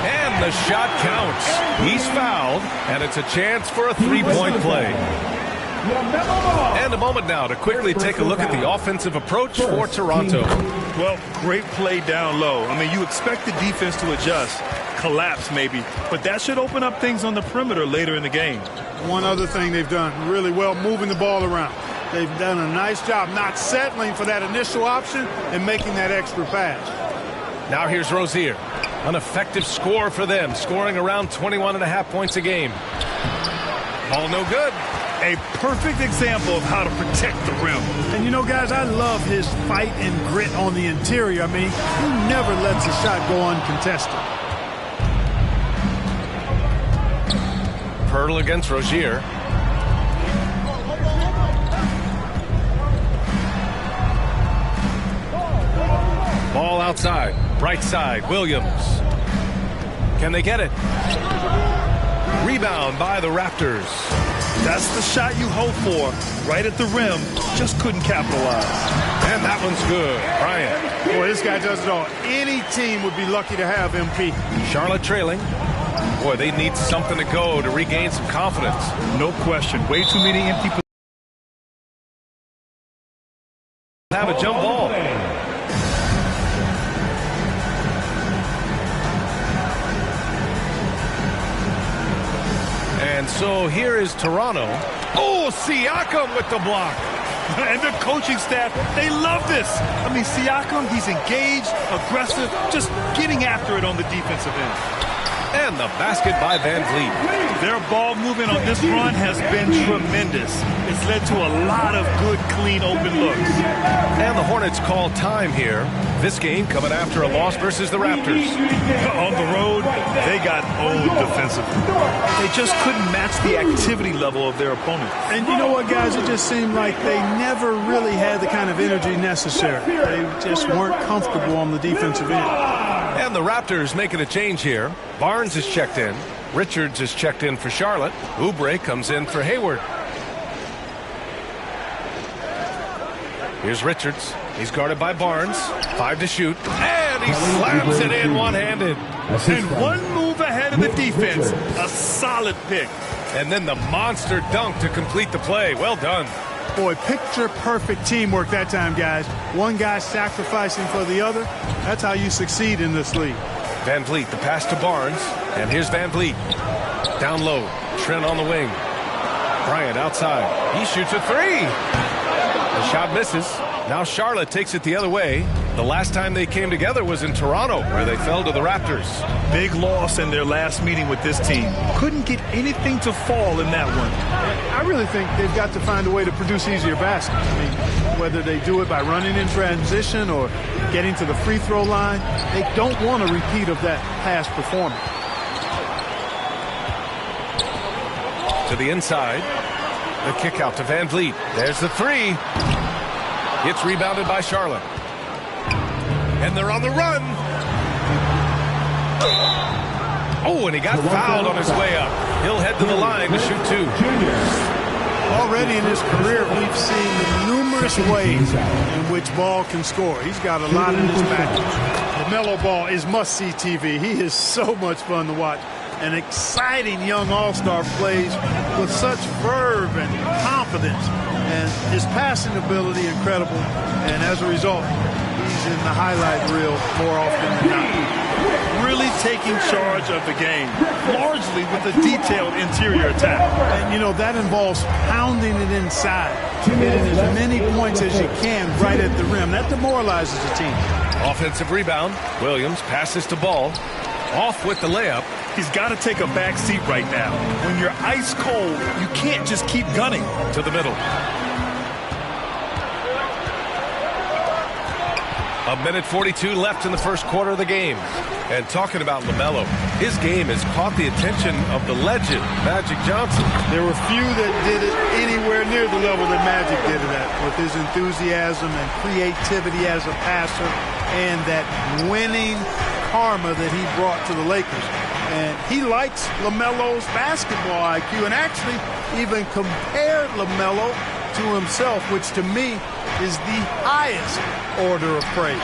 And the shot counts. He's fouled, and it's a chance for a three-point play. And a moment now to quickly take a look at the offensive approach for Toronto. Well, great play down low. I mean, you expect the defense to adjust, collapse maybe, but that should open up things on the perimeter later in the game. One other thing they've done really well, moving the ball around. They've done a nice job not settling for that initial option and making that extra pass. Now here's Rozier. An effective score for them, scoring around 21.5 points a game. Ball no good. A perfect example of how to protect the rim. And you know, guys, I love his fight and grit on the interior. I mean, he never lets a shot go uncontested. Hurdle against Rozier. Ball outside. Right side, Williams. Can they get it? Rebound by the Raptors. That's the shot you hope for. Right at the rim. Just couldn't capitalize. And that one's good. Bryant. Boy, this guy does it all. Any team would be lucky to have MP. Charlotte trailing. Boy, they need something to go to regain some confidence. No question. Way too many empty positions. Have a jump ball. And so here is Toronto. Oh, Siakam with the block. And the coaching staff, they love this. I mean, Siakam, he's engaged, aggressive, just getting after it on the defensive end. And the basket by Van Vliet. Their ball movement on this run has been tremendous. It's led to a lot of good, clean, open looks. And the Hornets call time here. This game coming after a loss versus the Raptors. On the road, they got owned defensively. They just couldn't match the activity level of their opponent. And you know what, guys? It just seemed like they never really had the kind of energy necessary. They just weren't comfortable on the defensive end. And the Raptors making a change here. Barnes is checked in. Richards is checked in for Charlotte. Oubre comes in for Hayward. Here's Richards. He's guarded by Barnes. 5 to shoot. And he slams it in one-handed. And one move ahead of the defense. A solid pick. And then the monster dunk to complete the play. Well done. Boy, picture-perfect teamwork that time, guys. One guy sacrificing for the other. That's how you succeed in this league. Van Vliet, the pass to Barnes. And here's Van Vliet. Down low. Trent on the wing. Bryant outside. He shoots a three. The shot misses. Now Charlotte takes it the other way. The last time they came together was in Toronto, where they fell to the Raptors. Big loss in their last meeting with this team. Couldn't get anything to fall in that one. I really think they've got to find a way to produce easier baskets. I mean, whether they do it by running in transition or getting to the free throw line, they don't want a repeat of that past performance. To the inside. The kick out to Van Vliet. There's the three. It's rebounded by Charlotte. And they're on the run. Oh, and he got fouled on his way up. He'll head to the line to shoot two. Already in his career, we've seen numerous ways in which Ball can score. He's got a lot in his package. LaMelo Ball is must-see TV. He is so much fun to watch. An exciting young all-star plays with such verve and confidence. And his passing ability incredible. And as a result, he's in the highlight reel more often than not. Really taking charge of the game, largely with a detailed interior attack. And, you know, that involves pounding it inside, getting as many points as you can right at the rim. That demoralizes the team. Offensive rebound. Williams passes to Ball. Off with the layup. He's got to take a back seat right now. When you're ice cold, you can't just keep gunning. To the middle. A minute 42 left in the first quarter of the game. And talking about LaMelo, his game has caught the attention of the legend, Magic Johnson. There were few that did it any nowhere near the level that Magic did it at, with his enthusiasm and creativity as a passer and that winning karma that he brought to the Lakers. And he likes LaMelo's basketball IQ and actually even compared LaMelo to himself, which to me is the highest order of praise.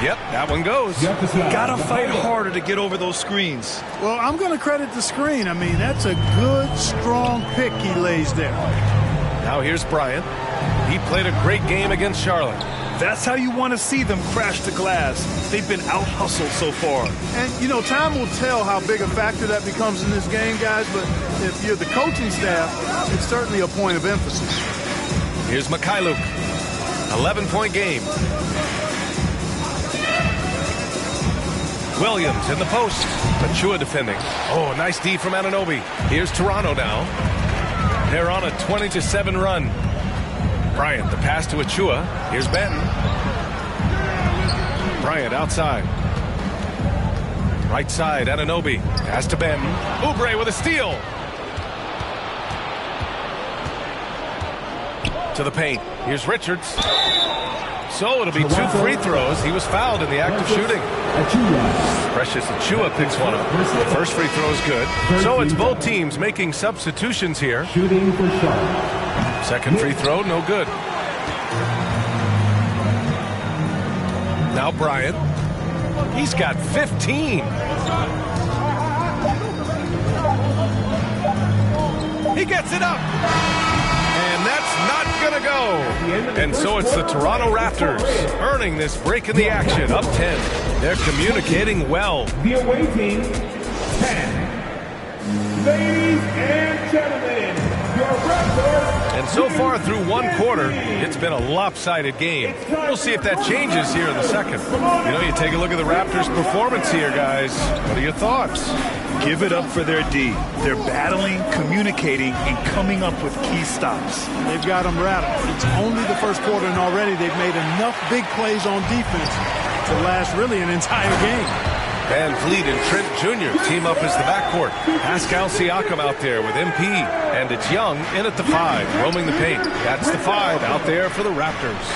Yep, that one goes. Gotta fight harder to get over those screens. Well, I'm going to credit the screen. I mean, that's a good, strong pick he lays there. Now here's Bryant. He played a great game against Charlotte. That's how you want to see them crash the glass. They've been out-hustled so far. And, you know, time will tell how big a factor that becomes in this game, guys, but if you're the coaching staff, it's certainly a point of emphasis. Here's Mikhailuk. 11-point game. Williams in the post. Achua defending. Oh, nice D from Anunoby. Here's Toronto now. They're on a 20-7 run. Bryant, the pass to Achua. Here's Benton. Bryant outside. Right side, Anunoby. Pass to Benton. Oubre with a steal. To the paint. Here's Richards. So it'll be 2 free throws. He was fouled in the act of shooting. Precious Achua picks one up. The first free throw is good. So it's both teams making substitutions here. Shooting for Charlotte. Second free throw, no good. Now Bryant. He's got 15. He gets it up. And that's not going to go. And so it's the Toronto Raptors earning this break in the action, up 10. They're communicating well. The away team, 10. Ladies and gentlemen, your Raptors. And so far through one quarter, it's been a lopsided game. We'll see if that changes here in the second. You know, you take a look at the Raptors' performance here, guys. What are your thoughts? Give it up for their D. They're battling, communicating, and coming up with key stops. They've got them rattled. It's only the first quarter, and already they've made enough big plays on defense to last really an entire game. Van Vliet and Trent Jr. team up as the backcourt. Pascal Siakam out there with MP. And it's Young in at the 5, roaming the paint. That's the 5 out there for the Raptors.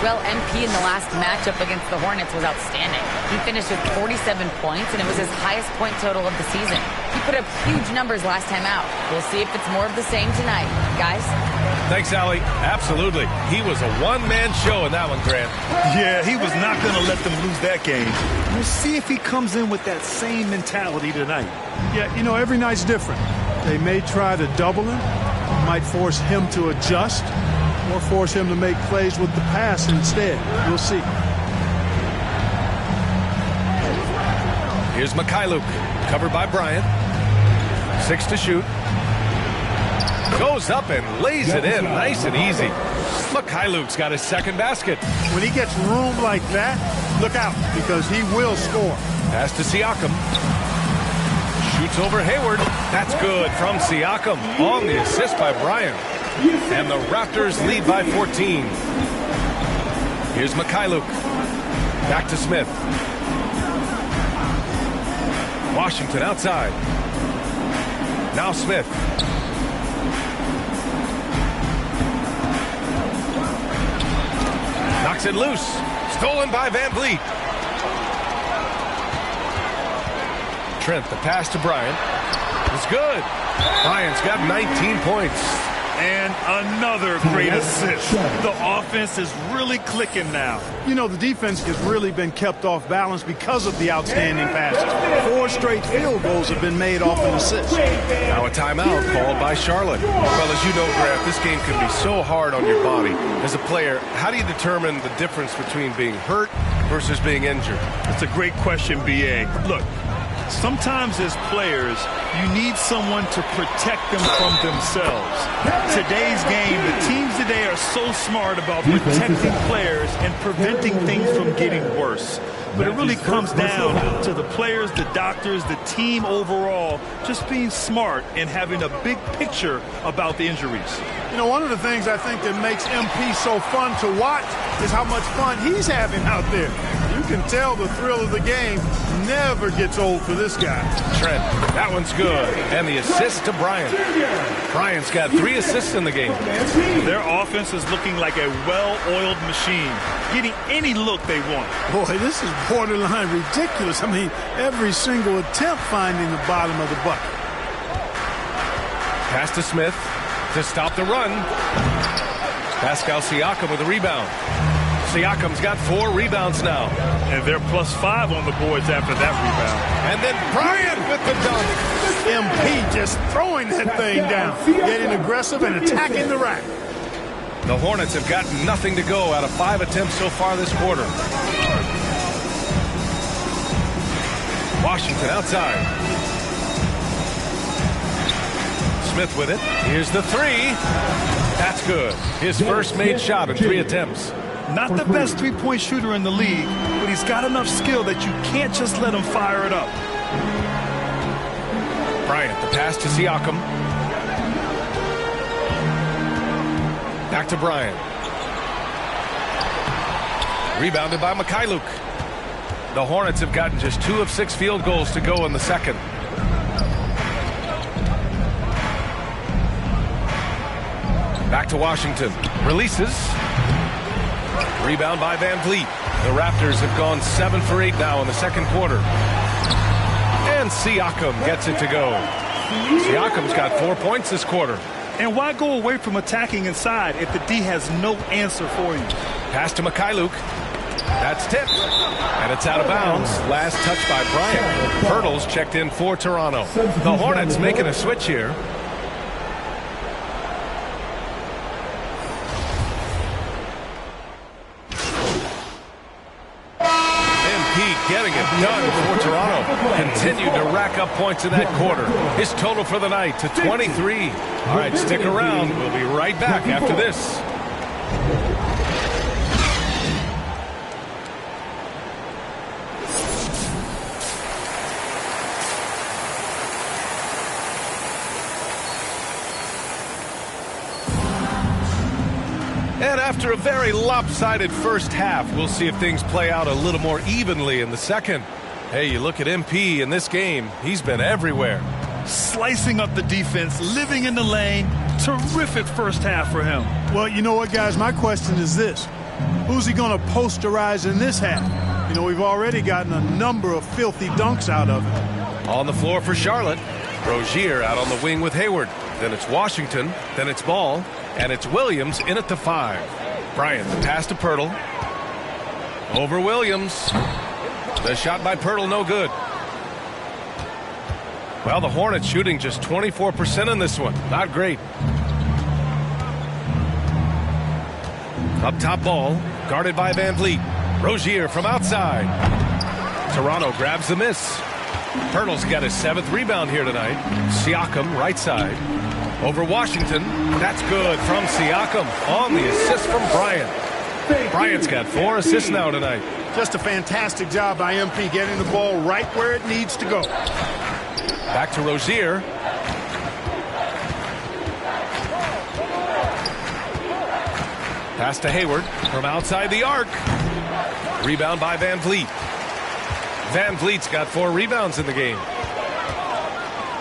Well, MP in the last matchup against the Hornets was outstanding. He finished with 47 points, and it was his highest point total of the season. He put up huge numbers last time out. We'll see if it's more of the same tonight. Guys? Thanks, Allie. Absolutely. He was a one-man show in that one, Grant. Yeah, he was not going to let them lose that game. We'll see if he comes in with that same mentality tonight. Yeah, you know, every night's different. They may try to double him, might force him to adjust, or force him to make plays with the pass instead. We'll see. Here's Mikhailuk, covered by Bryant. 6 to shoot. Goes up and lays it in, nice and easy. Mikhailuk's got his second basket. When he gets room like that, look out, because he will score. Pass to Siakam. Shoots over Hayward. That's good from Siakam on the assist by Bryant. And the Raptors lead by 14. Here's Mikhailuk. Back to Smith. Washington outside. Now Smith. Knocks it loose. Stolen by Van Vliet. Trent, the pass to Bryant. It's good. Bryant's got 19 points. And another great assist. The offense is really clicking now. You know, the defense has really been kept off balance because of the outstanding passes. 4 straight field goals have been made off an assist. Now a timeout called by Charlotte. Well, as you know, Grant, this game can be so hard on your body. As a player, how do you determine the difference between being hurt versus being injured? That's a great question, B.A. Look, sometimes as players, you need someone to protect them from themselves. Today's game, the teams today are so smart about protecting players and preventing things from getting worse. But it really comes down to the players, the doctors, the team overall, just being smart and having a big picture about the injuries. You know, one of the things I think that makes MP so fun to watch is how much fun he's having out there. You can tell the thrill of the game never gets old for this guy. Trent, that one's good. And the assist to Bryant. Bryant's got 3 assists in the game. Their offense is looking like a well-oiled machine, getting any look they want. Boy, this is borderline ridiculous. I mean, every single attempt finding the bottom of the bucket. Pass to Smith to stop the run. Pascal Siakam with a rebound. Siakam's got 4 rebounds now. And they're +5 on the boards after that rebound. And then Bryant with the dunk. MP just throwing that thing down, getting aggressive and attacking the rack. The Hornets have gotten nothing to go out of 5 attempts so far this quarter. Washington outside. Smith with it. Here's the 3. That's good. His first made shot in 3 attempts. Not the best three-point shooter in the league, but he's got enough skill that you can't just let him fire it up. Bryant, the pass to Siakam. Back to Bryant. Rebounded by Mikhailuk. The Hornets have gotten just 2 of 6 field goals to go in the second. Back to Washington. Releases. Rebound by Van Vliet. The Raptors have gone 7 for 8 now in the second quarter. And Siakam gets it to go. Siakam's got 4 points this quarter. And why go away from attacking inside if the D has no answer for you? Pass to Mikhailuk. That's tipped. And it's out of bounds. Last touch by Bryant. Pirtle's checked in for Toronto. The Hornets making a switch here. Getting it done for Toronto. Continued to rack up points in that quarter. His total for the night to 23. All right, stick around. We'll be right back after this. And after a very lopsided first half, we'll see if things play out a little more evenly in the second. Hey, you look at MP in this game, he's been everywhere. Slicing up the defense, living in the lane. Terrific first half for him. Well, you know what, guys? My question is this. Who's he going to posterize in this half? You know, we've already gotten a number of filthy dunks out of him. On the floor for Charlotte. Rozier out on the wing with Hayward. Then it's Washington. Then it's Ball. And it's Williams in at the 5. Bryant, the pass to Pirtle. Over Williams. The shot by Pirtle, no good. Well, the Hornets shooting just 24% in this one. Not great. Up top Ball, guarded by Van Vliet. Rozier from outside. Toronto grabs the miss. Pirtle's got his 7th rebound here tonight. Siakam, right side. Over Washington. That's good from Siakam on the assist from Bryant. Bryant's got 4 assists now tonight. Just a fantastic job by MP getting the ball right where it needs to go. Back to Rozier. Pass to Hayward from outside the arc. Rebound by Van Vliet. Van Vliet's got 4 rebounds in the game.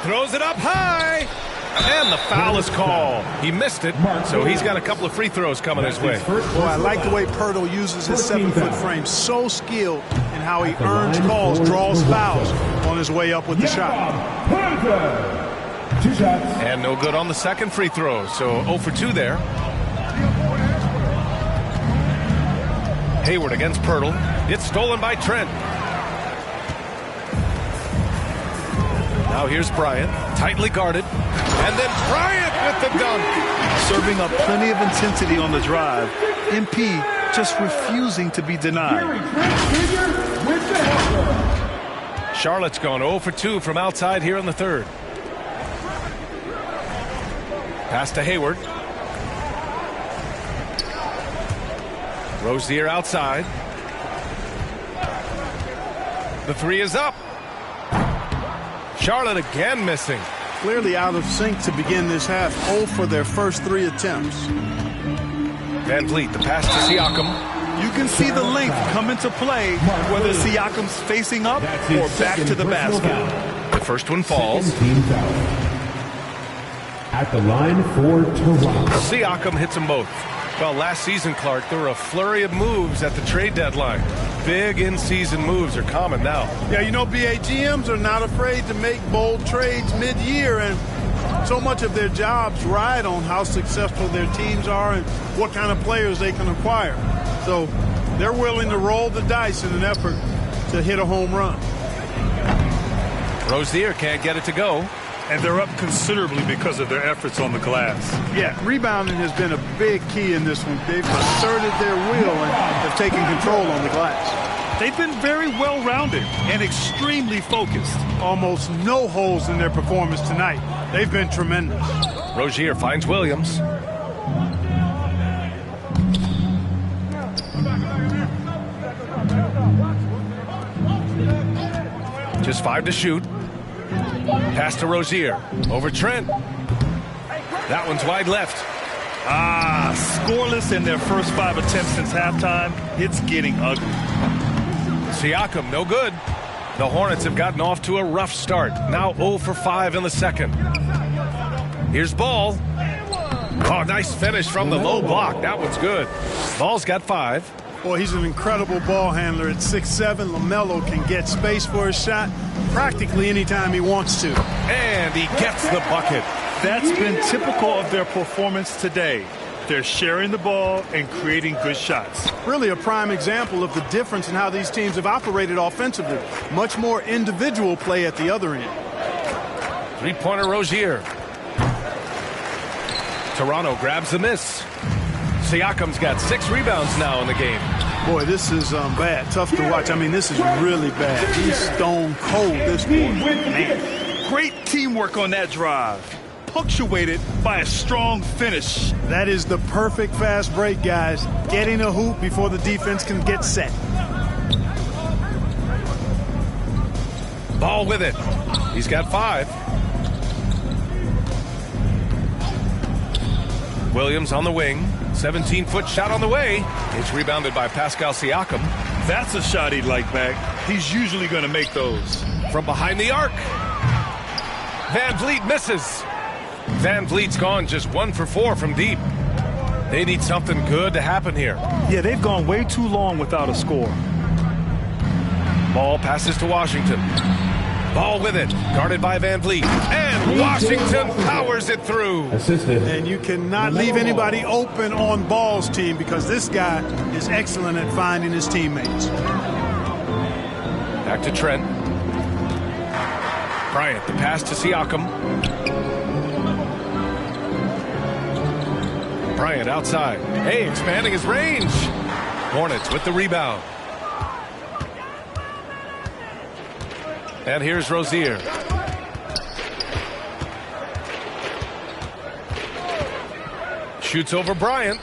Throws it up high. And the foul is called. He missed it, so he's got a couple of free throws coming his way. Boy, I like the way Pirtle uses his 7-foot frame. So skilled in how he earns calls, draws fouls on his way up with the shot. And no good on the second free throw, so 0 for 2 there. Hayward against Pirtle. It's stolen by Trent. Now here's Bryant, tightly guarded. And then Bryant with the dunk. Serving up plenty of intensity on the drive. MP just refusing to be denied. Charlotte's gone 0 for 2 from outside here in the third. Pass to Hayward. Rozier outside. The 3 is up. Charlotte again missing. Clearly out of sync to begin this half. 0 for their first 3 attempts. Van Vliet, the pass to Siakam. You can see the length come into play, whether Siakam's facing up or back to the basket. The first one falls. At the line for Toronto. Siakam hits them both. Well, last season, Clark, there were a flurry of moves at the trade deadline. Big in-season moves are common now. Yeah, you know, BA, GMs are not afraid to make bold trades mid-year, and so much of their jobs ride on how successful their teams are and what kind of players they can acquire. So they're willing to roll the dice in an effort to hit a home run. Rozier can't get it to go. And they're up considerably because of their efforts on the glass. Yeah, rebounding has been a big key in this one. They've asserted their will and have taken control on the glass. They've been very well-rounded and extremely focused. Almost no holes in their performance tonight. They've been tremendous. Rozier finds Williams. Just 5 to shoot. Pass to Rozier. Over Trent. That one's wide left. Scoreless in their first 5 attempts since halftime. It's getting ugly. Siakam, no good. The Hornets have gotten off to a rough start. Now 0 for 5 in the second. Here's Ball. Oh, nice finish from the low block. That one's good. Ball's got 5. Boy, he's an incredible ball handler. At 6'7", LaMelo can get space for his shot practically anytime he wants to. And he gets the bucket. That's been typical of their performance today. They're sharing the ball and creating good shots. Really a prime example of the difference in how these teams have operated offensively. Much more individual play at the other end. Three-pointer Rozier. Toronto grabs the miss. Siakam's got 6 rebounds now in the game. Boy, this is bad. Tough to watch. I mean, this is really bad. He's stone cold this quarter. Man. Great teamwork on that drive, punctuated by a strong finish. That is the perfect fast break, guys. Getting a hoop before the defense can get set. Ball with it. He's got 5. Williams on the wing. 17-foot shot on the way. It's rebounded by Pascal Siakam. That's a shot he'd like back. He's usually going to make those. From behind the arc. Van Vliet misses. Van Vliet's gone just 1 for 4 from deep. They need something good to happen here. Yeah, they've gone way too long without a score. Ball passes to Washington. Ball with it. Guarded by Van Vliet. And Washington powers it through. Assisted. And you cannot leave anybody open on Ball's team because this guy is excellent at finding his teammates. Back to Trent. Bryant, the pass to Siakam. Bryant outside. Hey, expanding his range. Hornets with the rebound. And here's Rozier. Shoots over Bryant.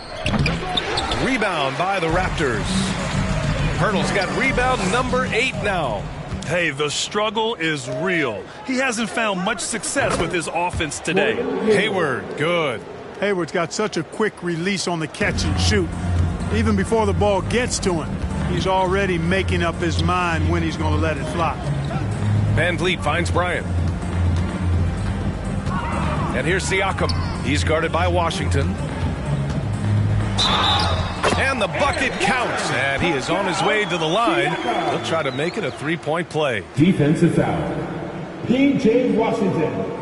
Rebound by the Raptors. Hurdle's got rebound number 8 now. Hey, the struggle is real. He hasn't found much success with his offense today. Hayward, good. Hayward's got such a quick release on the catch and shoot. Even before the ball gets to him, he's already making up his mind when he's going to let it fly. Van Vliet finds Bryant. And here's Siakam. He's guarded by Washington. And the bucket counts. And he is on his way to the line. He'll try to make it a 3-point play. Defensive foul. P.J. Washington.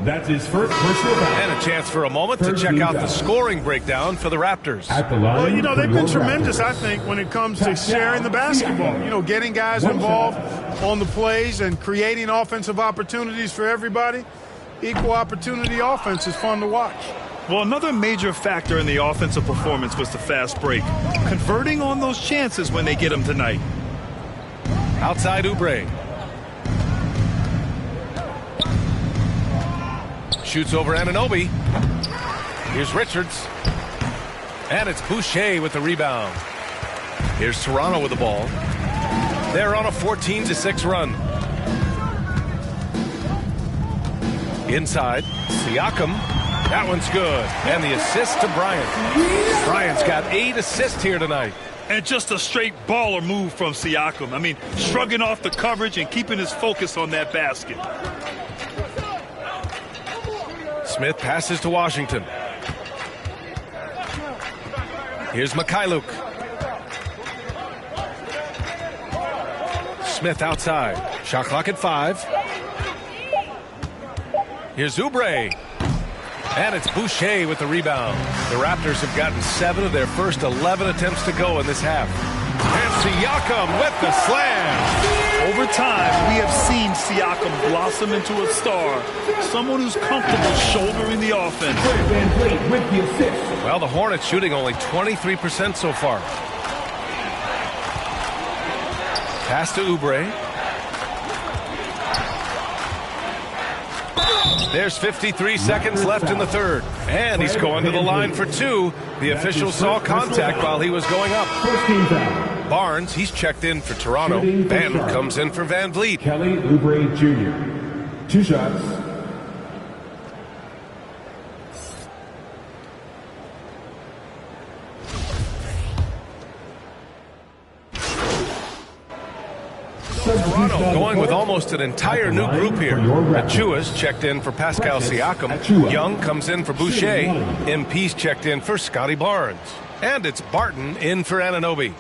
That's his first personal foul. And a chance for a moment to check out the scoring breakdown for the Raptors. At the line. Well, you know, they've been for your tremendous, Raptors. I think, when it comes to sharing the basketball. You know, getting guys involved on the plays and creating offensive opportunities for everybody. Equal opportunity offense is fun to watch. Well, another major factor in the offensive performance was the fast break. Converting on those chances when they get them tonight. Outside Oubre. Shoots over Anunoby. Here's Richards. And it's Boucher with the rebound. Here's Toronto with the ball. They're on a 14-6 run. Inside, Siakam. That one's good. And the assist to Bryant. Bryant's got 8 assists here tonight. And just a straight baller move from Siakam. I mean, shrugging off the coverage and keeping his focus on that basket. Smith passes to Washington. Here's Mikhailuk. Smith outside. Shot clock at 5. Here's Oubre. And it's Boucher with the rebound. The Raptors have gotten 7 of their first 11 attempts to go in this half. And Siakam with the slam. Over time, we have seen Siakam blossom into a star. Someone who's comfortable shouldering the offense. Well, the Hornets shooting only 23% so far. Pass to Oubre. There's 53 seconds left in the third. And he's going to the line for 2. The official saw contact while he was going up. Barnes, he's checked in for Toronto. Ben comes in for Van Vliet. Kelly Oubre Jr. 2 shots. Toronto going with almost an entire new group here. Achua's checked in for Pascal Siakam. Young comes in for Boucher. MP's checked in for Scotty Barnes. And it's Barton in for Anunoby.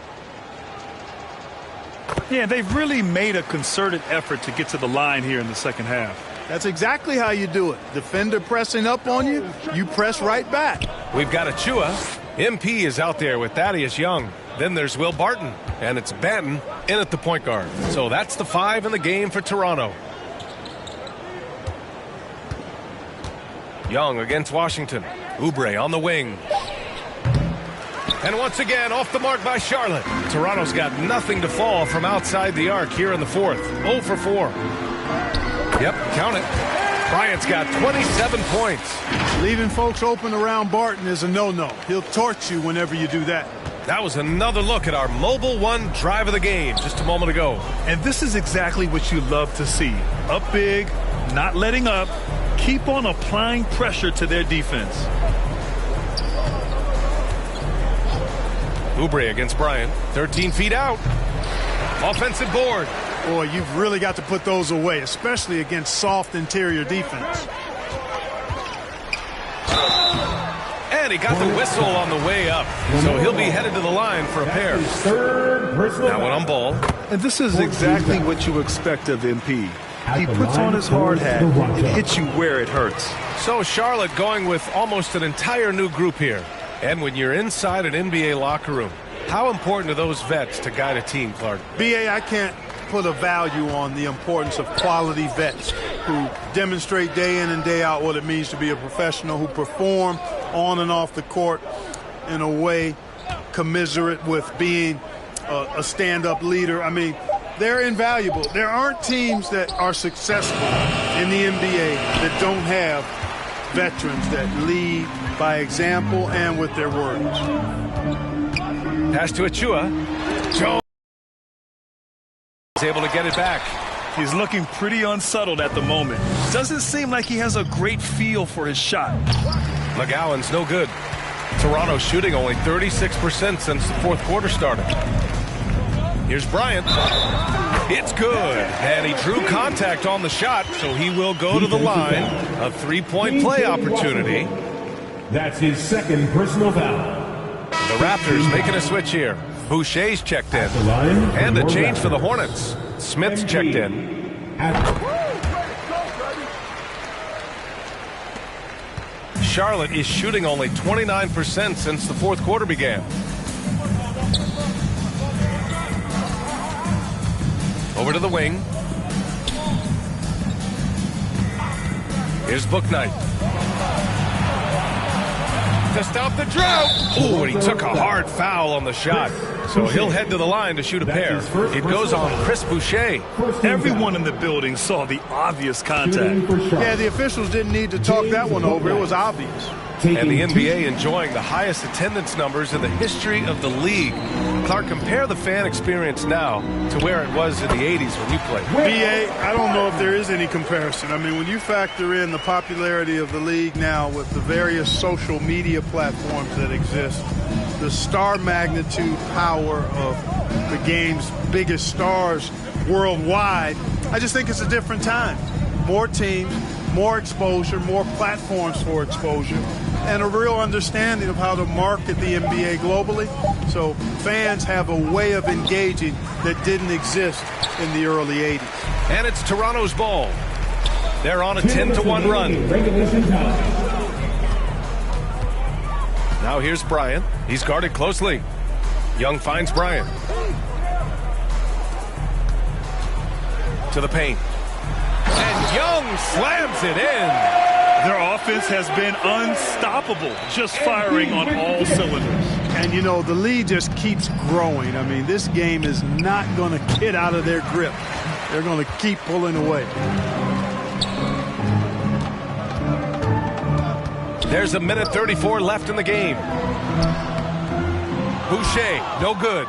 Yeah, they've really made a concerted effort to get to the line here in the second half. That's exactly how you do it. Defender pressing up on you, you press right back. We've got Achua. MP is out there with Thaddeus Young. Then there's Will Barton. And it's Banton in at the point guard. So that's the 5 in the game for Toronto. Young against Washington. Oubre on the wing. And once again, off the mark by Charlotte. Toronto's got nothing to fall from outside the arc here in the fourth. 0 for 4. Yep, count it. Bryant's got 27 points. Leaving folks open around Barton is a no-no. He'll torch you whenever you do that. That was another look at our Mobile One drive of the game just a moment ago. And this is exactly what you love to see. Up big, not letting up, keep on applying pressure to their defense. Oubre against Bryant, 13 feet out. Offensive board. Boy, you've really got to put those away, especially against soft interior defense. And he got the whistle on the way up. So he'll be headed to the line for a pair. Now one on ball. And this is exactly what you expect of MP. He puts on his hard hat and hits you where it hurts. So Charlotte going with almost an entire new group here. And when you're inside an NBA locker room, how important are those vets to guide a team, Clark? BA, I can't put a value on the importance of quality vets who demonstrate day in and day out what it means to be a professional, who perform on and off the court in a way commiserate with being a stand-up leader. I mean, they're invaluable. There aren't teams that are successful in the NBA that don't have veterans that lead by example and with their words. Pass to Achua. Jones is able to get it back. He's looking pretty unsettled at the moment. Doesn't seem like he has a great feel for his shot. McGowan's no good. Toronto shooting only 36% since the fourth quarter started. Here's Bryant. It's good. And he drew contact on the shot, so he will go to the line. A three-point play opportunity. That's his second personal foul. The Raptors making a switch here. Boucher's checked in. And a change for the Hornets. Smith's checked in. Charlotte is shooting only 29% since the fourth quarter began. Over to the wing. Here's Bouknight. To stop the drought. Oh, and he took a hard foul on the shot. So he'll head to the line to shoot a pair. It goes on Chris Boucher. Everyone in the building saw the obvious contact. Yeah, the officials didn't need to talk that one over. It was obvious. And the NBA enjoying the highest attendance numbers in the history of the league. Clark, compare the fan experience now to where it was in the 80s when you played. BA, I don't know if there is any comparison. I mean, when you factor in the popularity of the league now with the various social media platforms that exist, the star magnitude power of the game's biggest stars worldwide, I just think it's a different time. More teams, more exposure, more platforms for exposure, and a real understanding of how to market the NBA globally. So fans have a way of engaging that didn't exist in the early 80s. And it's Toronto's ball. They're on a 10-1 run. Now here's Bryant. He's guarded closely. Young finds Bryant. To the paint. And Young slams it in. Their offense has been unstoppable, just firing on all cylinders. And, you know, the lead just keeps growing. I mean, this game is not going to get out of their grip. They're going to keep pulling away. There's a minute 34 left in the game. Boucher, no good.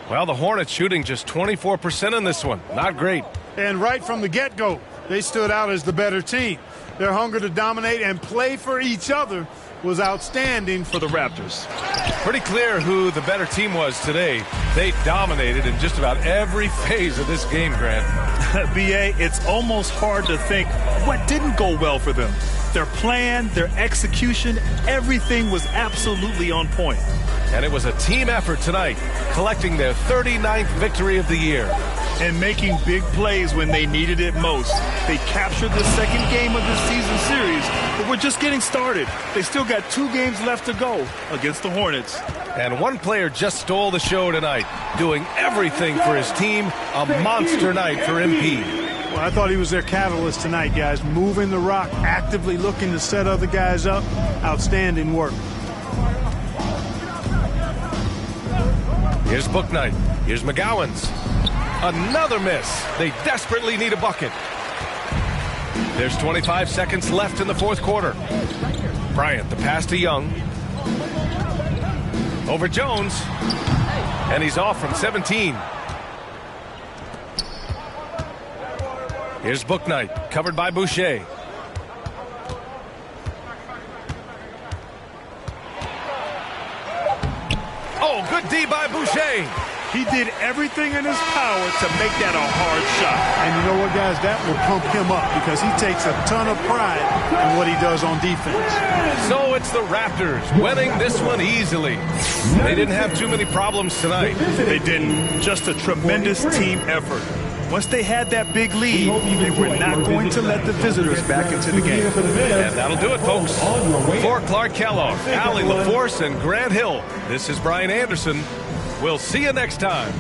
Well, the Hornets shooting just 24% in this one. Not great. And right from the get-go, they stood out as the better team. Their hunger to dominate and play for each other was outstanding for the Raptors. Pretty clear who the better team was today. They dominated in just about every phase of this game, Grant. BA, it's almost hard to think what didn't go well for them. Their plan, their execution, everything was absolutely on point. And it was a team effort tonight, collecting their 39th victory of the year. And making big plays when they needed it most. They captured the second game of this season series, but we're just getting started. They still got 2 games left to go against the Hornets. And one player just stole the show tonight, doing everything for his team. A monster night for MP. Well, I thought he was their catalyst tonight, guys. Moving the rock, actively looking to set other guys up. Outstanding work. Here's Bouknight. Here's McGowan's. Another miss. They desperately need a bucket. There's 25 seconds left in the fourth quarter. Bryant, the pass to Young. Over Jones. And he's off from 17. Here's Bouknight, covered by Boucher. Oh, good D by Boucher. He did everything in his power to make that a hard shot. And you know what, guys? That will pump him up because he takes a ton of pride in what he does on defense. So it's the Raptors winning this one easily. They didn't have too many problems tonight. They didn't. Just a tremendous team effort. Once they had that big lead, they were not going to let the visitors back into the game. And that'll do it, folks. For Clark Kellogg, Allie LaForce, and Grant Hill, this is Brian Anderson. We'll see you next time.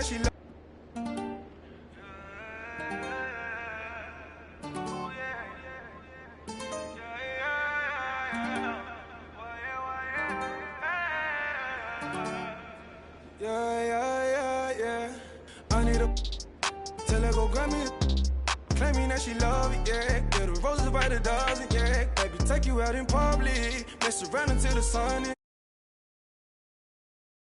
that she love. Yeah. I need a tell her go grab me, claiming that she love it, yeah. Get the roses by the dozen, yeah. Baby, take you out in public, mess around until the sun is.